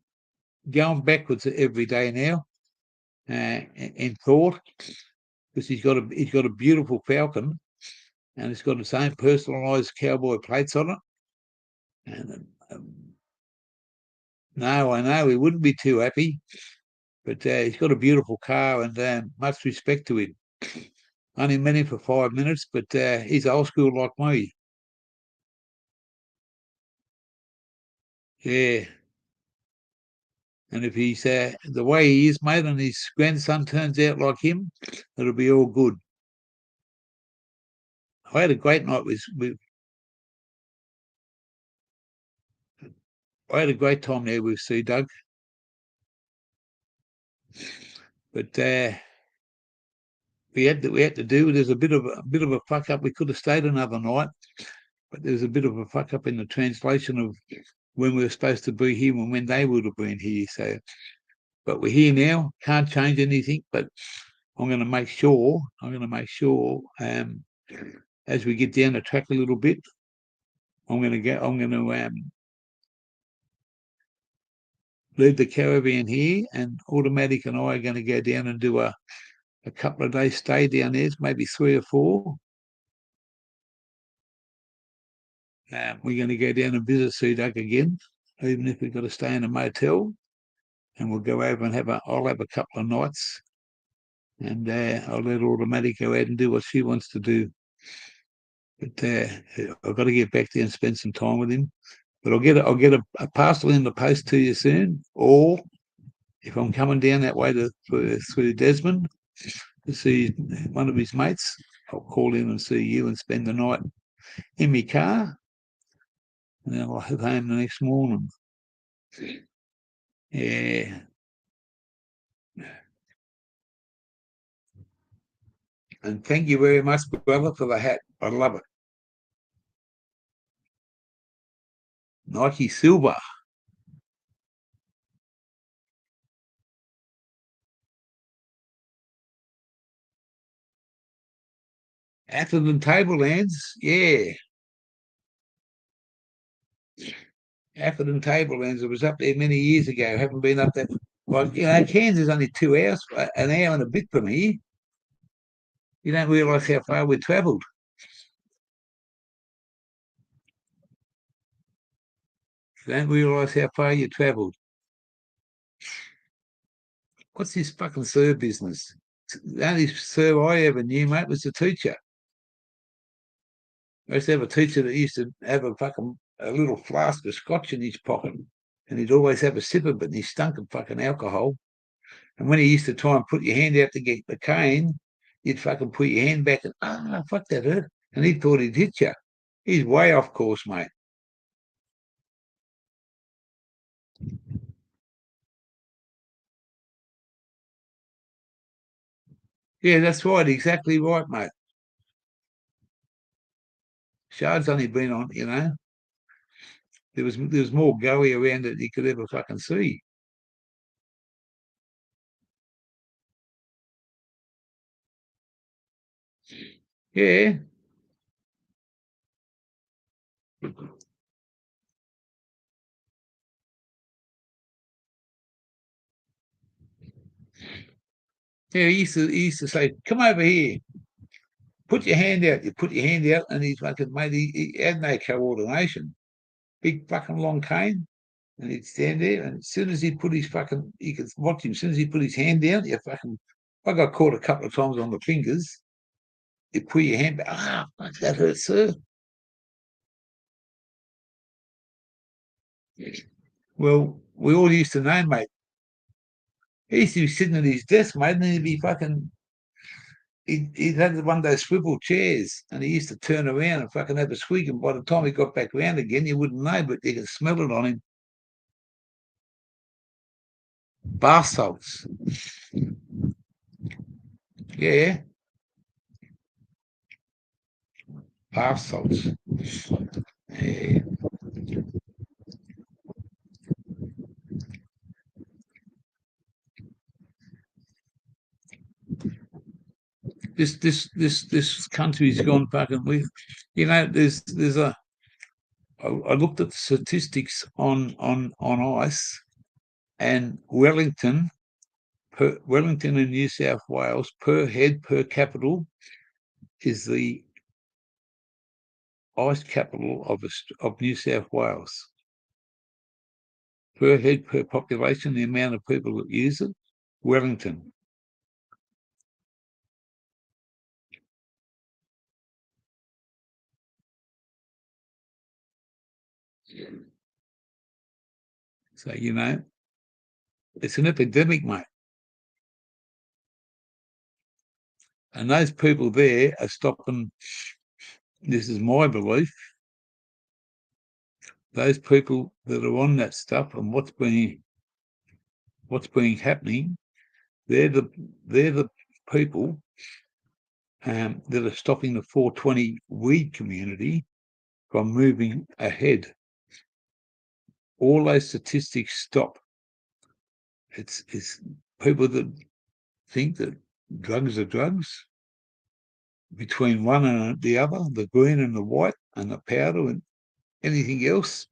going backwards every day now in thought, because he's got a beautiful falcon and it's got its own personalised cowboy plates on it. And no, I know he wouldn't be too happy, but he's got a beautiful car and much respect to him. Only met him for 5 minutes, but he's old school like me. Yeah. And if he's the way he is, mate, and his grandson turns out like him, it'll be all good. I had a great night I had a great time there with Sue Doug. But we had to do. There's a bit of a fuck up. We could have stayed another night, but there's a bit of a fuck up in the translation of when we were supposed to be here and when they would have been here. So, but we're here now. Can't change anything. But I'm going to make sure. As we get down the track a little bit, I'm going to leave the caravan here, and Automatic and I are going to go down and do a couple of days stay down there, maybe 3 or 4. We're going to go down and visit Sea Duck again, even if we've got to stay in a motel. And we'll go over and I'll have a couple of nights, and I'll let Automatic go out and do what she wants to do. But I've got to get back there and spend some time with him. But I'll get a parcel in the post to you soon, or if I'm coming down that way through Desmond to see one of his mates, I'll call in and see you and spend the night in my car, and then I'll head home the next morning. Yeah. And thank you very much, brother, for the hat. I love it. Nike Silver. Atherton Tablelands, yeah. Atherton Tablelands. I was up there many years ago. Haven't been up there. Well, Cairns is only 2 hours, an hour and a bit from here. You don't realise how far we travelled. You don't realise how far you travelled. What's this fucking Sir business? The only Sir I ever knew, mate, was the teacher. I used to have a teacher that used to have a little flask of scotch in his pocket, and he'd always have a sip of it, and he stunk of fucking alcohol. And when he used to try and put your hand out to get the cane, you'd fucking put your hand back and, fuck, that hurt. And he thought he'd hit you. He's way off course, mate. Yeah, that's right. Exactly right, mate. Shard's only been on, there was more goey around that you could ever fucking see. Yeah. Yeah, he used to say, come over here, put your hand out. You put your hand out, and he's fucking, mate, he had no coordination. Big fucking long cane. And he'd stand there, and as soon as he put his fucking, you could watch him, as soon as he put his hand down, I got caught a couple of times on the fingers. You put your hand back, fuck, that hurts, sir. Well, we all used to know, mate. He used to be sitting at his desk, mate, and he'd be fucking, he'd had one of those swivel chairs, and he used to turn around and fucking have a squeak, and by the time he got back round again, you wouldn't know, but you could smell it on him. Bath salts. Yeah, bath salts. Yeah. This country's gone fucking with, there's I looked at the statistics on ice, and Wellington in New South Wales per head per capita is the ice capital of New South Wales. Per head per population, the amount of people that use it, Wellington. So, it's an epidemic, mate. And those people there are stopping, this is my belief, those people that are on that stuff and what's been happening, they're the people that are stopping the 420 weed community from moving ahead. All those statistics stop. It's people that think that drugs are drugs, between one and the other, the green and the white and the powder, and anything else,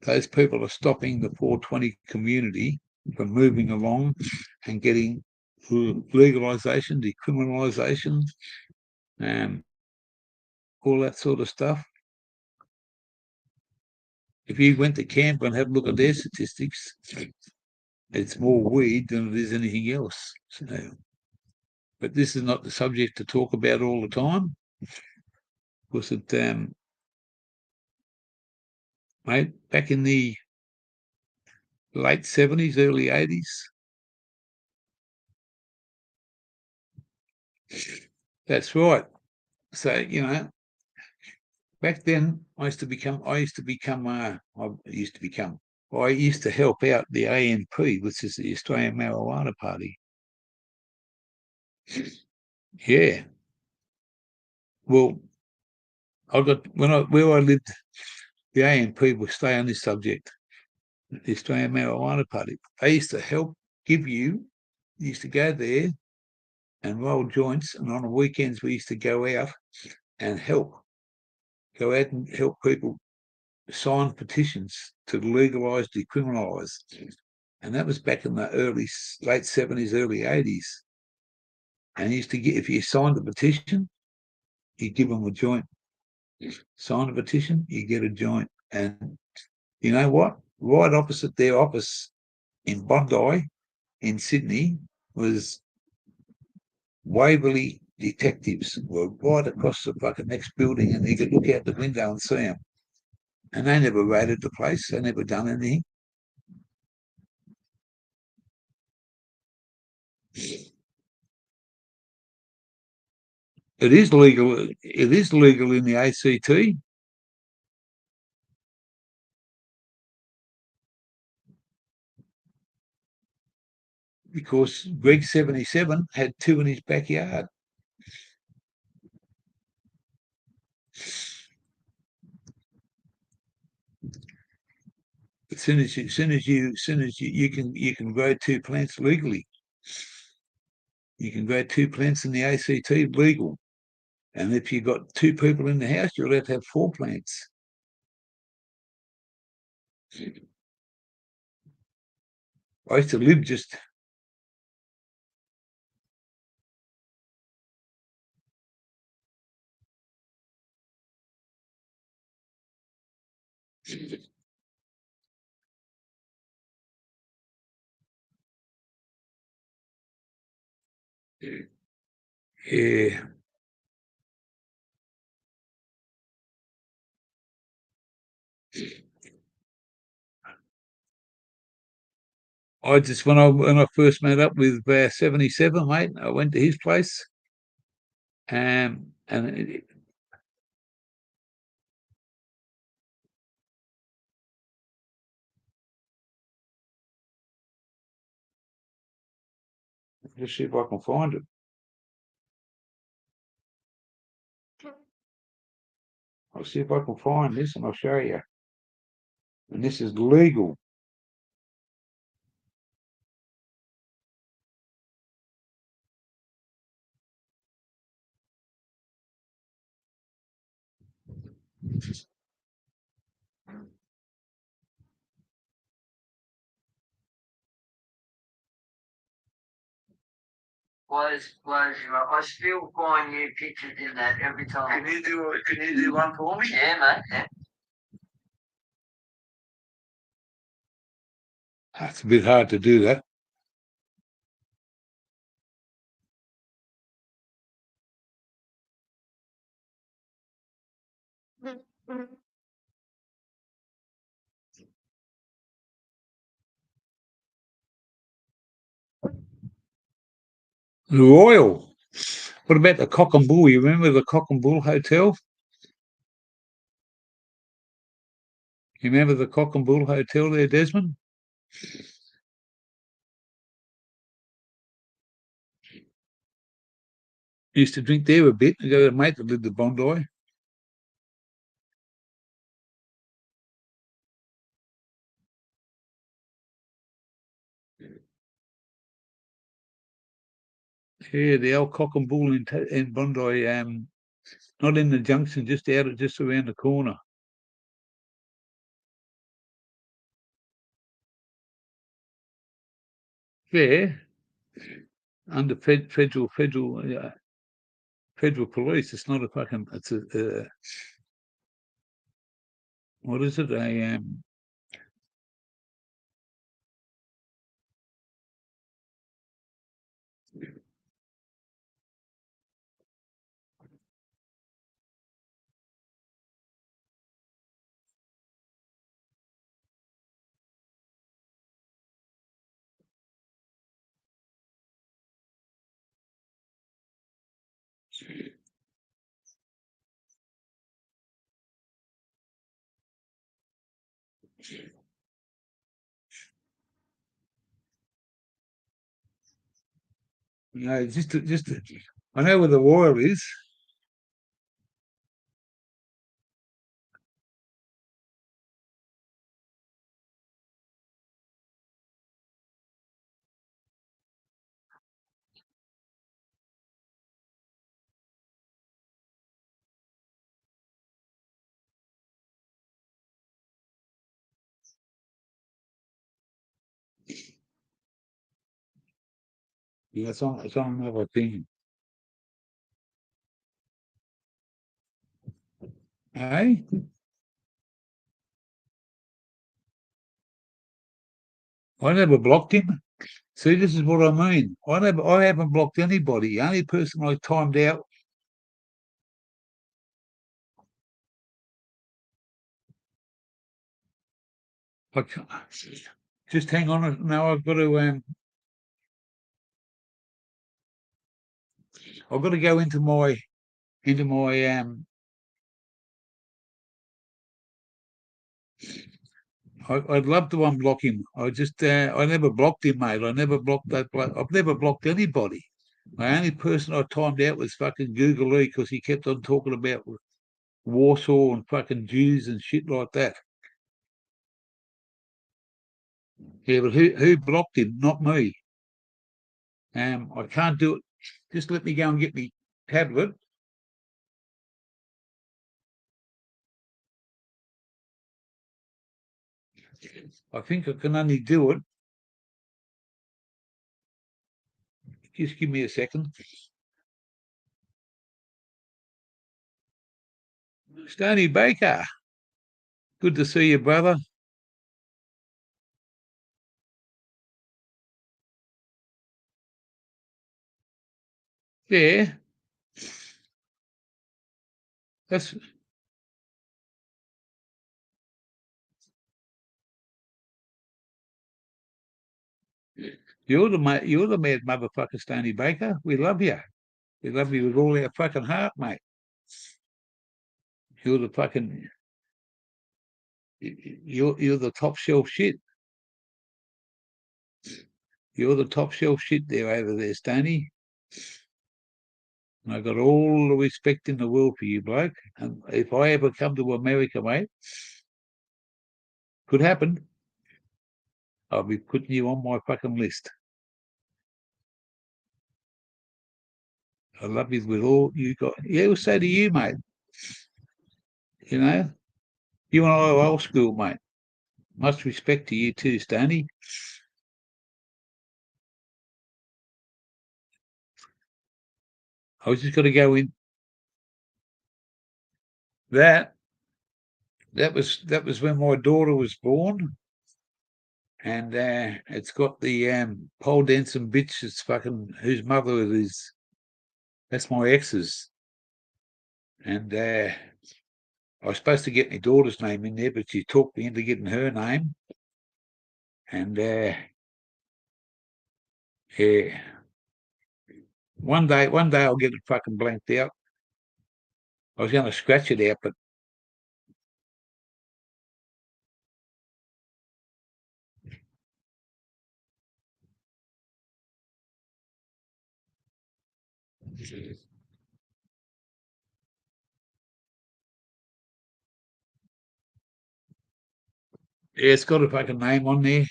those people are stopping the 420 community from moving along and getting legalisation, decriminalisation, all that sort of stuff. If you went to Canberra and had a look at their statistics, it's more weed than it is anything else. So, but this is not the subject to talk about all the time, because it, mate, back in the late 70s, early 80s, that's right. So, you know, back then I used to help out the ANP, which is the Australian Marijuana Party. Yeah. Well, where I lived, the ANP will stay on this subject, the Australian Marijuana Party. They used to used to go there and roll joints, and on the weekends we used to go out and help people sign petitions to legalise, decriminalise. And that was back in the late 70s, early 80s. And if you signed the petition, you give them a joint. Sign a petition, you get a joint. And you know what? Right opposite their office in Bondi, in Sydney, was Waverley detectives. Were right across the fucking next building, and you could look out the window and see them. And they never raided the place. They never done anything. It is legal. It is legal in the ACT. Because Greg 77 had 2 in his backyard. As soon as you can grow 2 plants legally. You can grow 2 plants in the ACT legal. And if you've got 2 people in the house, you're allowed to have 4 plants. I used to live just yeah. When I first met up with 77, mate, I went to his place, and let's see if I can find it. I'll see if I can find this, and I'll show you. And this is legal. I still find new pictures in that every time. Can you do one for me? Yeah, mate. Yeah. It's a bit hard to do that. The Royal. What about the Cock and Bull? You remember the Cock and Bull Hotel? You remember the Cock and Bull Hotel there, Desmond? Used to drink there a bit. I got a mate that lived at Bondi. Yeah, the old Cock and Bull in Bondi, not in the junction, just around the corner. Yeah, under federal federal police. It's not a fucking. It's a what is it? A I know where the Royal is. Yeah, it's on another thing. Hey, I never blocked him. See, this is what I mean. I haven't blocked anybody. The only person I timed out. I can't, just hang on. Now I've got to go into my I'd love to unblock him. I never blocked him, mate. I never blocked that. I've never blocked anybody. The only person I timed out was fucking Google Lee because he kept on talking about Warsaw and fucking Jews and shit like that. Yeah, but who blocked him? Not me. I can't do it. Just let me go and get me tablet. I think I can only do it. Just give me a second. Stony Baker, good to see you, brother. Yeah, that's you're the mad motherfucker, Stony Baker. We love you. We love you with all our fucking heart, mate. You're the fucking you're the top shelf shit. You're the top shelf shit there over there, Stony. And I got all the respect in the world for you, bloke. And if I ever come to America, mate, could happen. I'll be putting you on my fucking list. I love you with all you got. Yeah, we'll say to you, mate. You know, you and I are old school, mate. Much respect to you too, Stoney. I was just going to go in that. That was when my daughter was born, and it's got the pole dancing bitch. That's fucking whose mother it is. That's my ex's, and I was supposed to get my daughter's name in there, but she talked me into getting her name, and yeah. One day I'll get it fucking blanked out. I was going to scratch it out, but yeah, it's got a fucking name on there.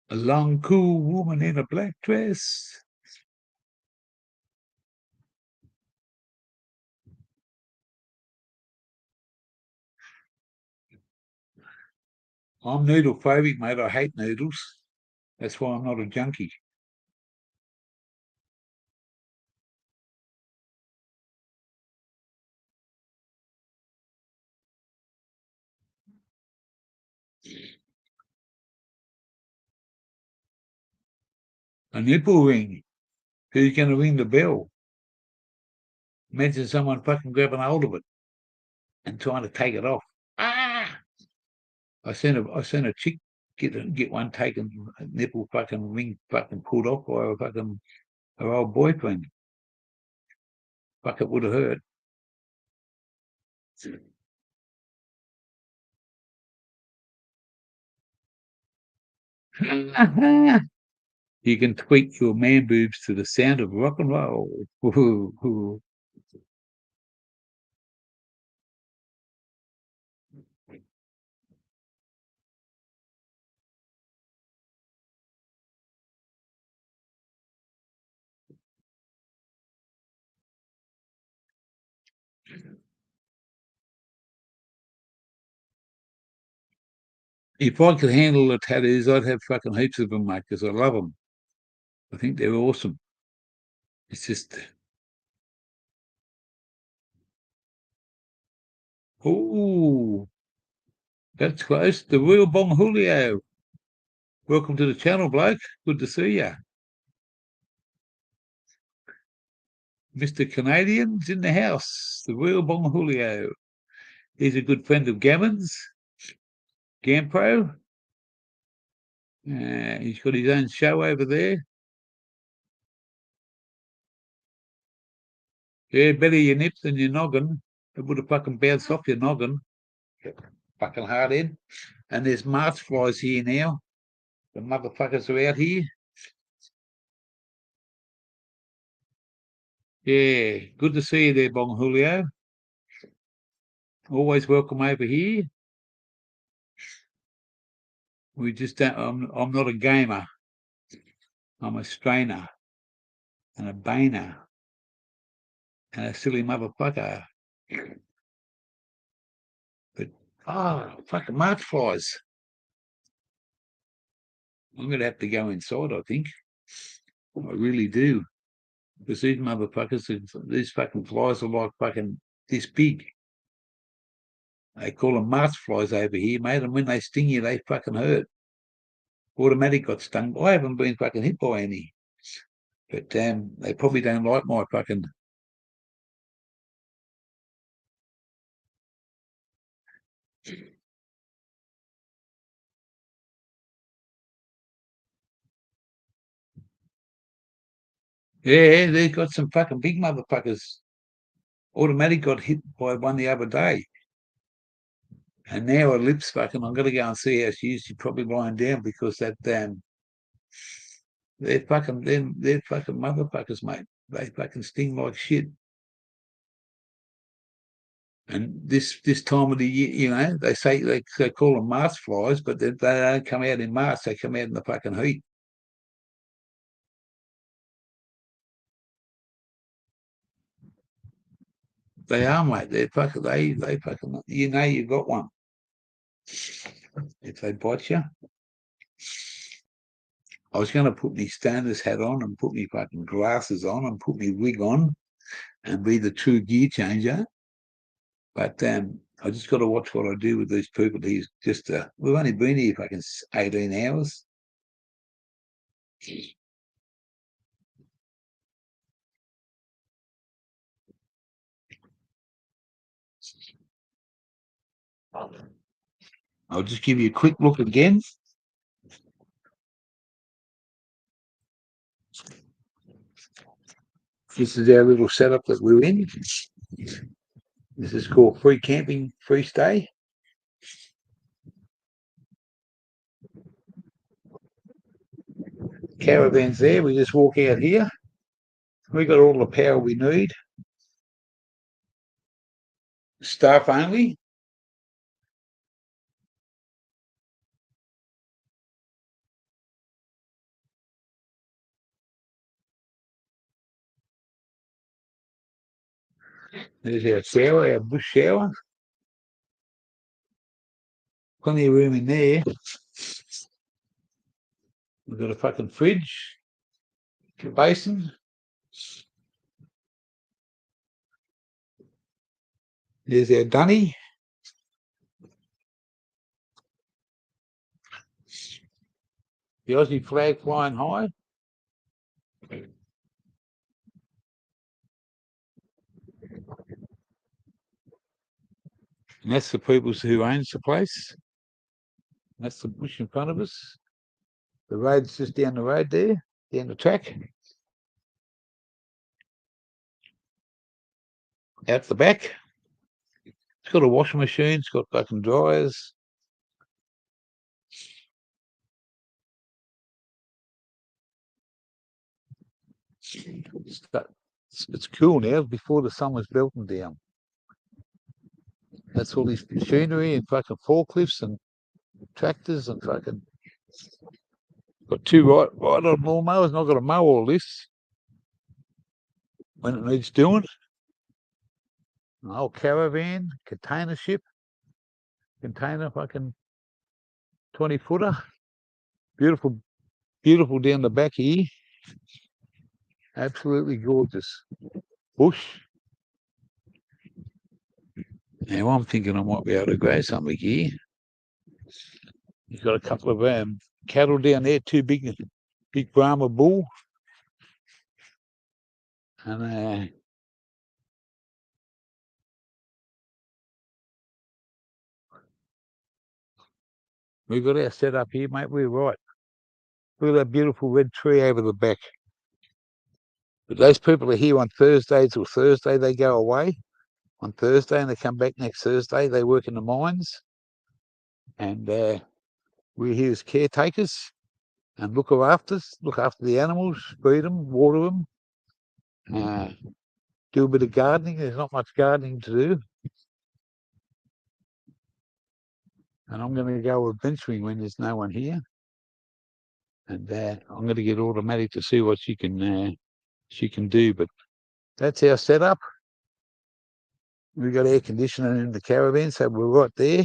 A long, cool woman in a black dress. I'm noodle phobic, mate. I hate noodles. That's why I'm not a junkie. A nipple ring. Who's going to ring the bell? Imagine someone fucking grabbing hold of it and trying to take it off. Ah! I seen a chick get one taken, nipple fucking ring fucking pulled off by a fucking her old boyfriend. Fuck, it would have hurt. You can tweak your man boobs to the sound of rock and roll. If I could handle the tattoos, I'd have fucking heaps of them, mate, because I love them. I think they're awesome. It's just, oh, that's close. The real Bong Julio. Welcome to the channel, bloke. Good to see you. Mr. Canadian's in the house. The real Bong Julio. He's a good friend of Gammon's, Gampro. He's got his own show over there. Yeah, better your nips than your noggin. It would have fucking bounced off your noggin. Fucking hard head. And there's March flies here now. The motherfuckers are out here. Yeah, good to see you there, Bong Julio. Always welcome over here. We just don't. I'm not a gamer. I'm a strainer and a baner and a silly motherfucker. But fucking March flies. I'm gonna have to go inside, I think. I really do. Because these motherfuckers, these fucking flies are like fucking this big. They call them March flies over here, mate, and when they sting you, they fucking hurt. Automatic got stung. I haven't been fucking hit by any. But they probably don't like my fucking. Yeah, they've got some fucking big motherfuckers. Automatic got hit by one the other day. And now her lips fucking, I'm going to go and see how she is. She's probably lying down because that they're fucking motherfuckers, mate. They fucking sting like shit. And this time of the year, they say they call them March flies, but they don't come out in March. They come out in the fucking heat. They are, mate. They fucking, you've got one. If they bite you. I was going to put my Standards hat on and put my fucking glasses on and put my wig on and be the true gear changer. But I just got to watch what I do with these people. He's just, we've only been here fucking 18 hours. I'll just give you a quick look again. This is our little setup that we're in. This is called free camping, free stay. Caravan's there. We just walk out here. We got all the power we need. Staff only. There's our shower, our bush shower. Plenty of room in there. We've got a fucking fridge, a basin. There's our dunny. The Aussie flag flying high. And that's the people who owns the place. That's the bush in front of us. The road's just down the road there, down the track. Out the back. It's got a washing machine, it's got fucking dryers. It's cool now, before the sun was melting down. That's all this machinery and fucking forklifts and tractors and fucking got two right on lawnmowers, and I've got to mow all this when it needs doing. An old caravan, container ship, container fucking 20-footer. Beautiful, beautiful down the back here. Absolutely gorgeous. Bush. Now I'm thinking I might be able to grow something here. You've got a couple of cattle down there, two big Brahma bull. And we've got our setup here, mate. We're right. Look at that beautiful red tree over the back. But those people are here on Thursday till Thursday. They go away on Thursday and they come back next Thursday. They work in the mines. And we're here as caretakers and look after the animals, feed them, water them, do a bit of gardening. There's not much gardening to do. And I'm going to go adventuring when there's no one here. And I'm going to get Automatic to see what she can do. But that's our setup. We've got air conditioning in the caravan, so we're right there.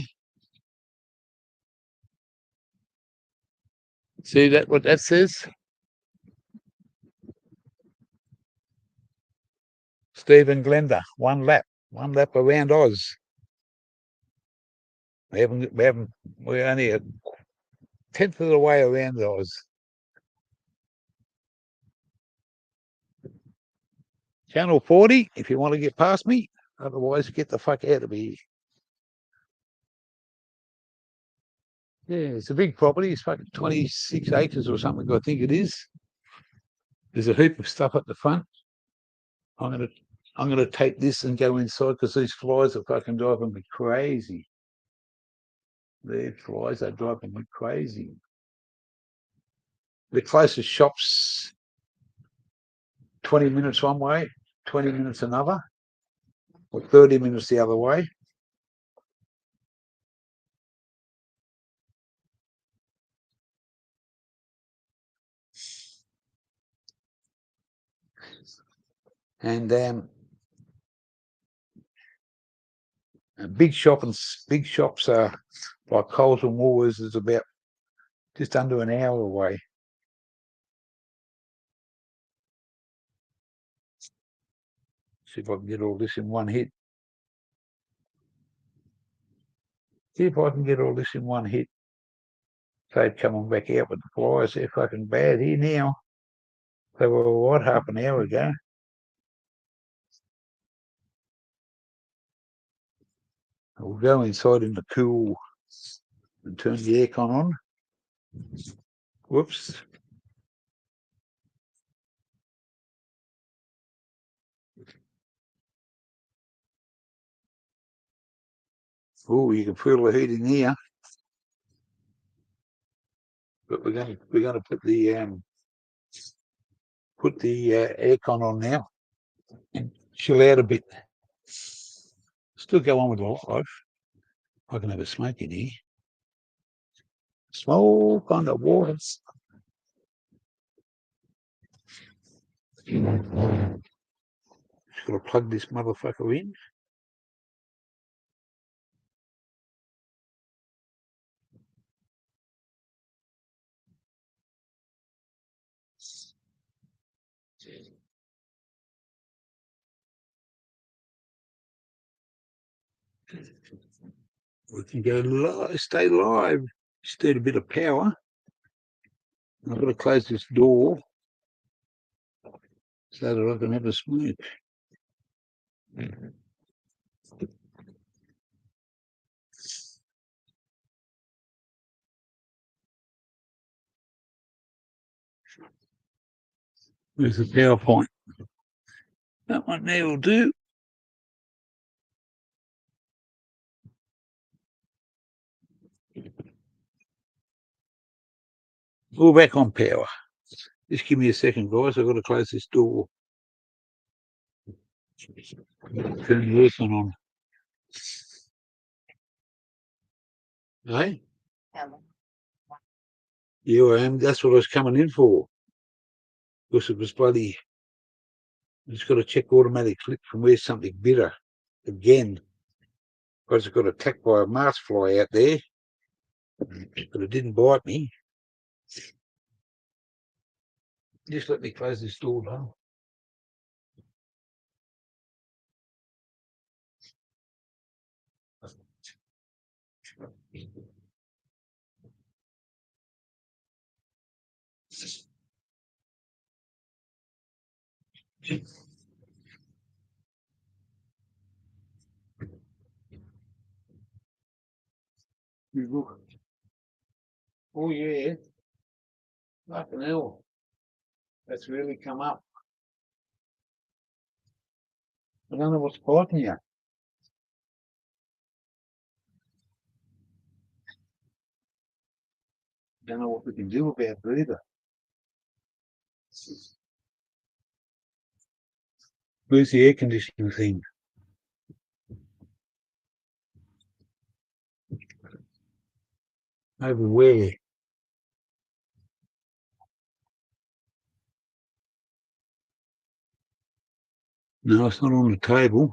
See that? What that says? Stephen Glenda, one lap around Oz. We're only a 10th of the way around Oz. Channel 40, if you want to get past me. Otherwise, get the fuck out of here. Yeah, it's a big property. It's fucking 26 acres or something, I think it is. There's a heap of stuff at the front. I'm gonna take this and go inside because these flies are fucking driving me crazy. The flies are driving me crazy. The closest shop's 20 minutes one way, 20 minutes another, or 30 minutes the other way. And big shops are like Coles and Woolworths is about just under an hour away. See if I can get all this in one hit. So they're coming back out with the flies. They're fucking bad here now. They were all right half an hour ago. We'll go inside in the cool and turn the aircon on. Whoops. Oh, you can feel the heat in here. But we're going to put the aircon on now and chill out a bit. Still go on with life. I can have a smoke in here. Smoke on the water. Just got to plug this motherfucker in. We can go live, stay live. Just need a bit of power. I've got to close this door so that I can have a smoke. Where's the PowerPoint? That one there will do. All back on power. Just give me a second, guys. I've got to close this door. Turn the aircon on. Hey? Yeah, I am. That's what I was coming in for. Because it was bloody. I just got to check automatic flip from where's something bitter again. I just got attacked by a mast fly out there, but it didn't bite me. Just let me close this door down. Oh yeah, fucking hell, that's really come up. I don't know what's biting you. Don't know what we can do about it either. Where's the air conditioning thing? Over where? No, it's not on the table.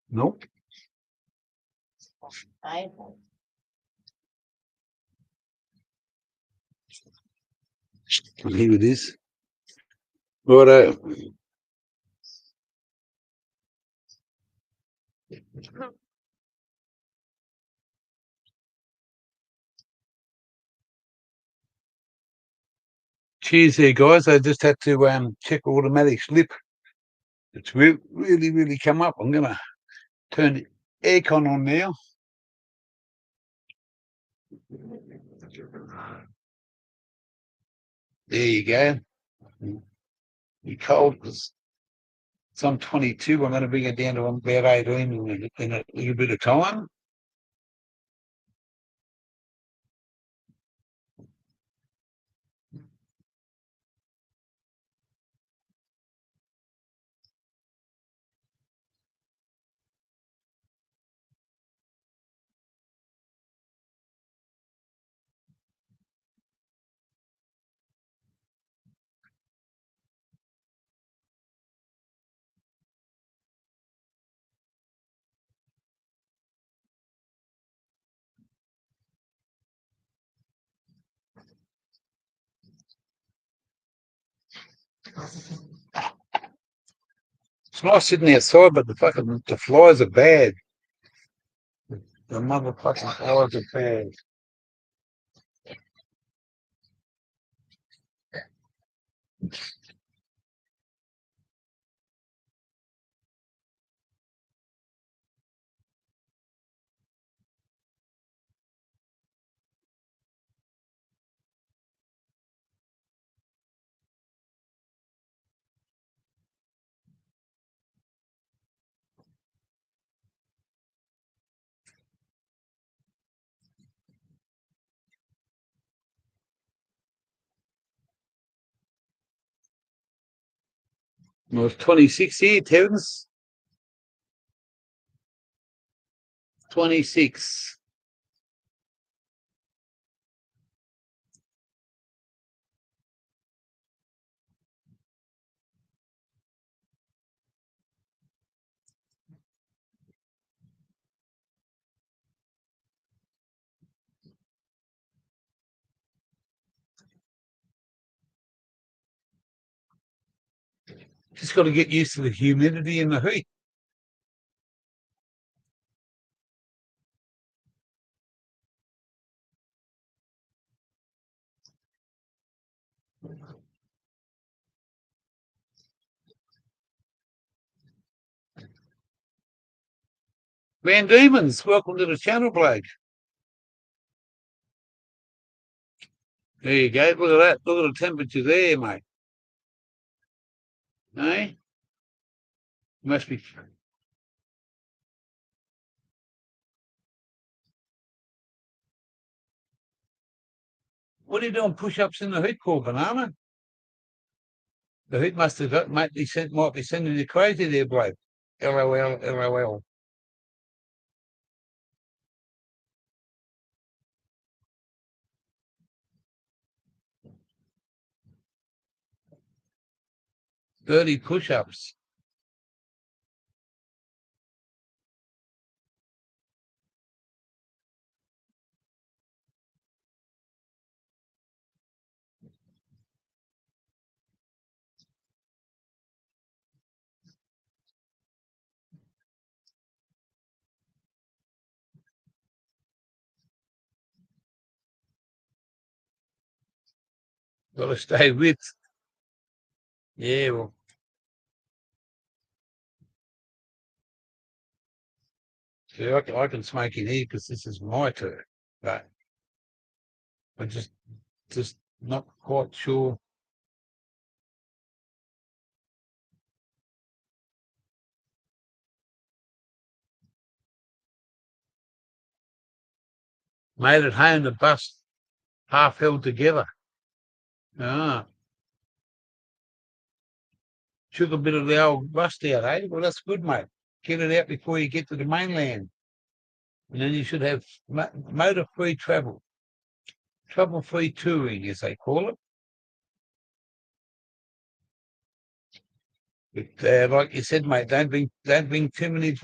Nope. Here it is. Right. Cheers there, guys. I just had to check automatic slip. It's really come up. I'm going to turn the aircon on now. There you go. You're cold because it's on 22. I'm going to bring it down to about 18 in a little bit of time. It's nice sitting outside, but the flies are bad. The motherfucking flies are bad. Well, it's 26 here, Terence. 26. Just got to get used to the humidity and the heat. Van Diemen's, welcome to the channel, Blake. There you go. Look at that. Look at the temperature there, mate. Eh? Must be. What are you doing? Push-ups in the heat, core banana? The heat must have got, might be sending you crazy there, Blake. LOL, LOL. Dirty push-ups. Got to stay with. Yeah, well. See, I can smoke in here because this is my turn, but I'm just not quite sure. Made it home, the bus half held together. Ah, took a bit of the old rust out, eh? Well, that's good, mate. Get it out before you get to the mainland. And then you should have motor-free travel, trouble-free touring, as they call it. But like you said, mate, don't bring too many.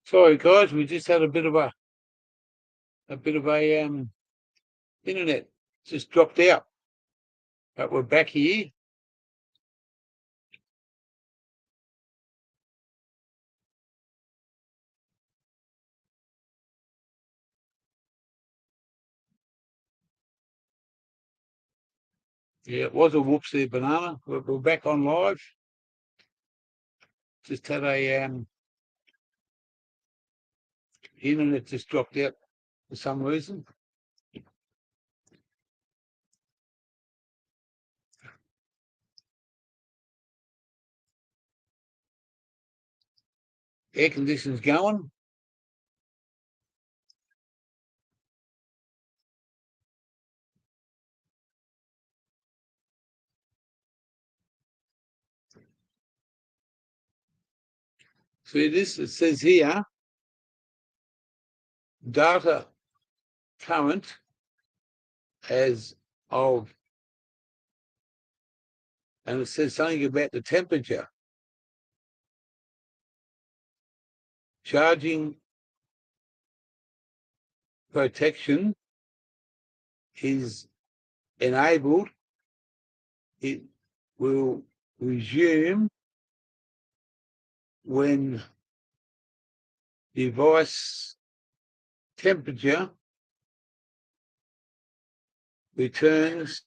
Sorry, guys, we just had a bit of a internet just dropped out, but we're back here. Yeah, it was a whoops there, Banana. We're back on live. Just had a internet just dropped out for some reason. Air conditioning's going. See this? It says here, data current as of, and it says something about the temperature. Charging protection is enabled. It will resume when device temperature returns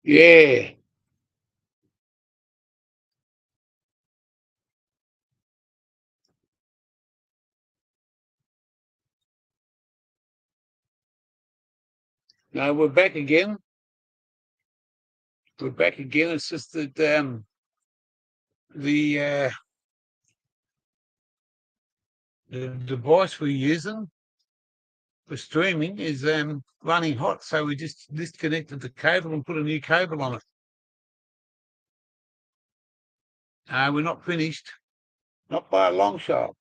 Yeah. No, we're back again. We're back again. It's just that the the device we're using for streaming is running hot, so we just disconnected the cable and put a new cable on it. We're not finished, not by a long shot.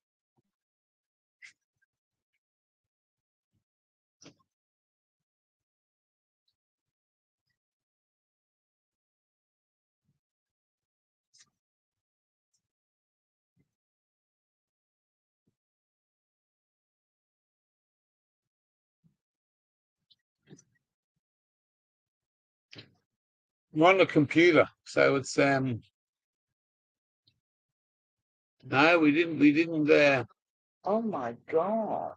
We're on the computer, so it's no, we didn't Oh my God.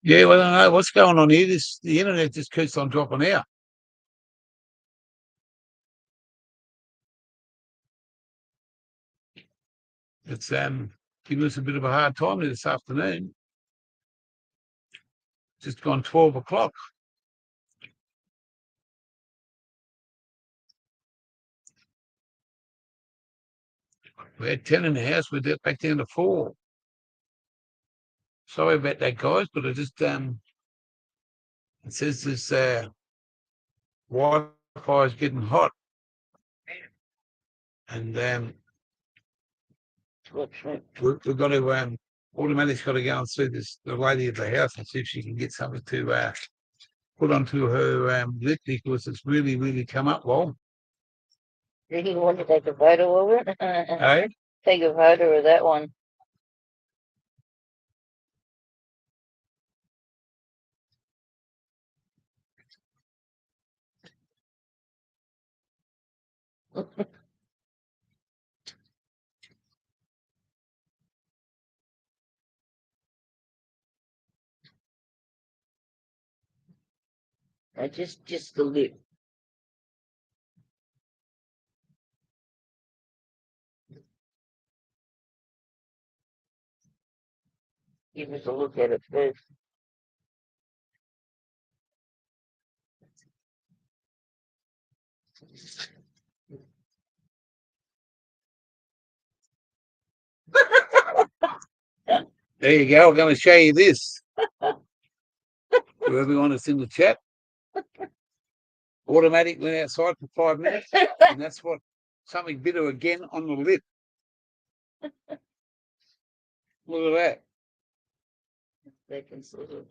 Yeah, well, I don't know what's going on here. The internet just keeps on dropping out. It's giving us a bit of a hard time this afternoon. Just gone 12 o'clock. We had 10 in the house. We're back down to 4. Sorry about that, guys, but it says this Wi-Fi is getting hot, and we've got to automatic's got to go and see the lady at the house and see if she can get something to put onto her lip, because it's really come up well. Did he want to take a photo of it? Hey, Take a photo of that one. Just the lip. Give us a look at it first. there you go. I'm going to show you this. To everyone that's in the chat. Automatic went outside for 5 minutes, and that's what something bitter again on the lip. Look at that. They can see it.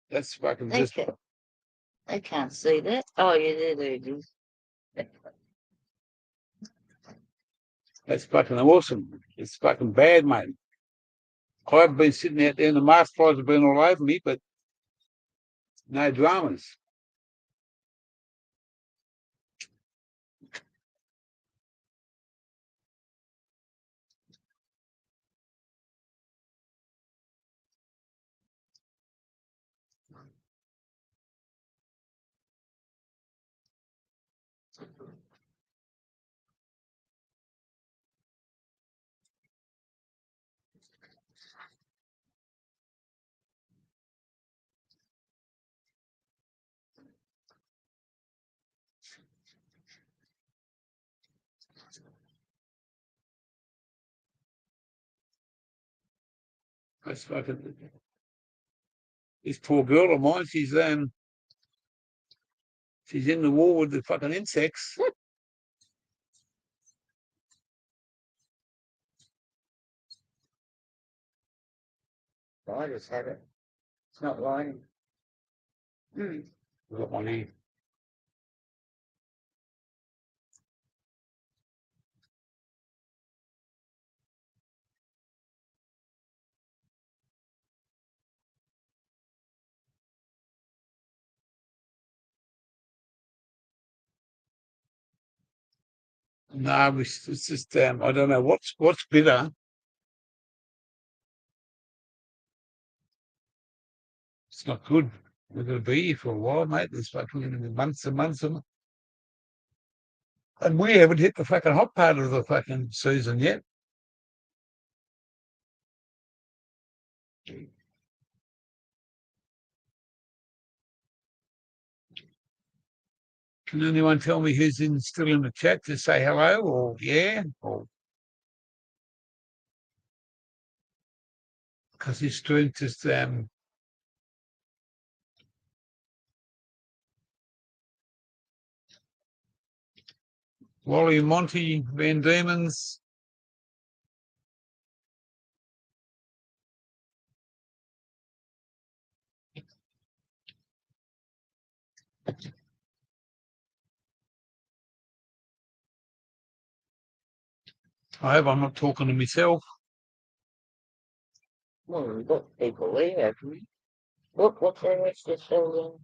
That's fucking just. They can't see that. Oh, yeah, there it is. That's fucking awesome. It's fucking bad, mate. I've been sitting out there and the mask flies have been all over me, but no dramas. That's fucking. This poor girl of mine, she's in the war with the fucking insects. I just had it. It's not lying. We've got one here. No, it's just I don't know what's bitter. It's not good. We're going to be here for a while, mate. There's fucking months and months and we haven't hit the fucking hot part of the fucking season yet. Can anyone tell me who's still in the chat to say hello or yeah? Or because this stream just Wally Monty Van Diemen's. I hope I'm not talking to myself. Well, we've got people there, haven't we? What's the rest of the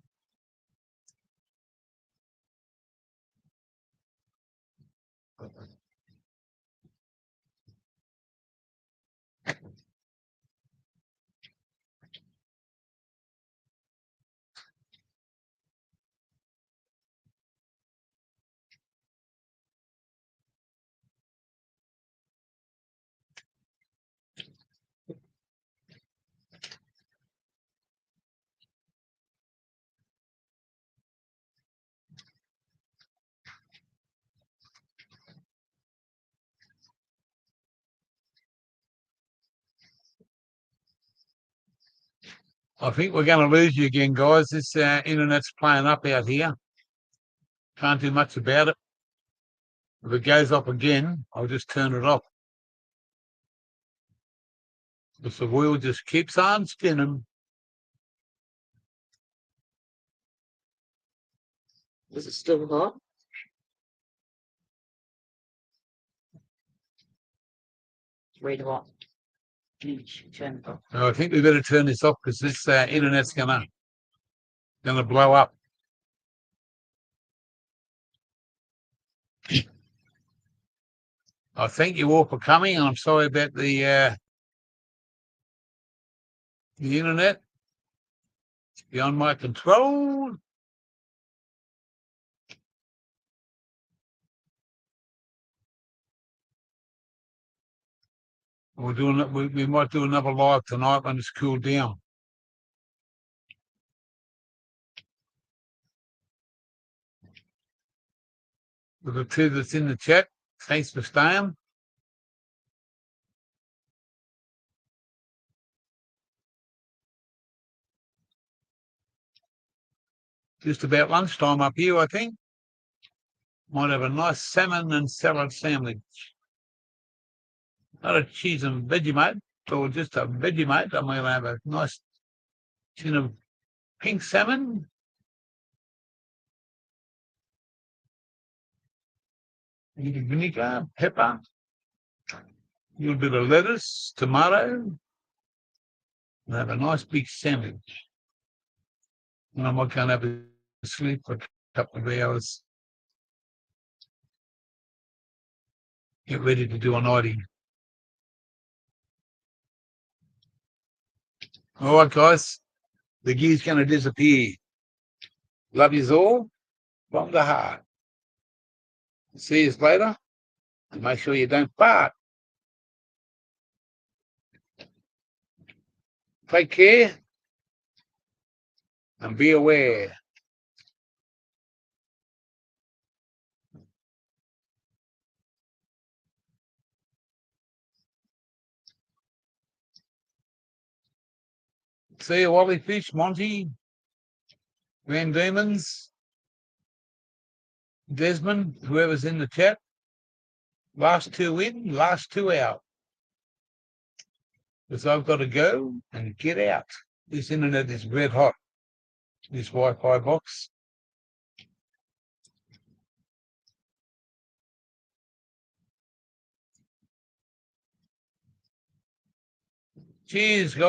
I think we're going to lose you again, guys. This internet's playing up out here. Can't do much about it. If it goes up again, I'll just turn it off. Because the wheel just keeps on spinning. Is it still hot? Red hot. Turn it off. I think we better turn this off because this internet's gonna blow up. I thank you all for coming, and I'm sorry about the internet. It's beyond my control. We're doing it. We might do another live tonight when it's cooled down. With the two that's in the chat, thanks for staying. Just about lunchtime up here, I think. Might have a nice salmon and salad sandwich. Not a cheese and Vegemite, or just a Vegemite. I'm going to have a nice tin of pink salmon. A little vinegar, pepper, a little bit of lettuce, tomato, and have a nice big sandwich. And I might go and have a sleep for a couple of hours. Get ready to do a nightie. All right, guys. The gear's going to disappear. Love yous all from the heart. See you later. And make sure you don't fart. Take care. And be aware. See you, Wally Fish, Monty, Van Demons, Desmond, whoever's in the chat. Last two in, last two out. Because I've got to go and get out. This internet is red hot. This Wi-Fi box. Cheers, guys.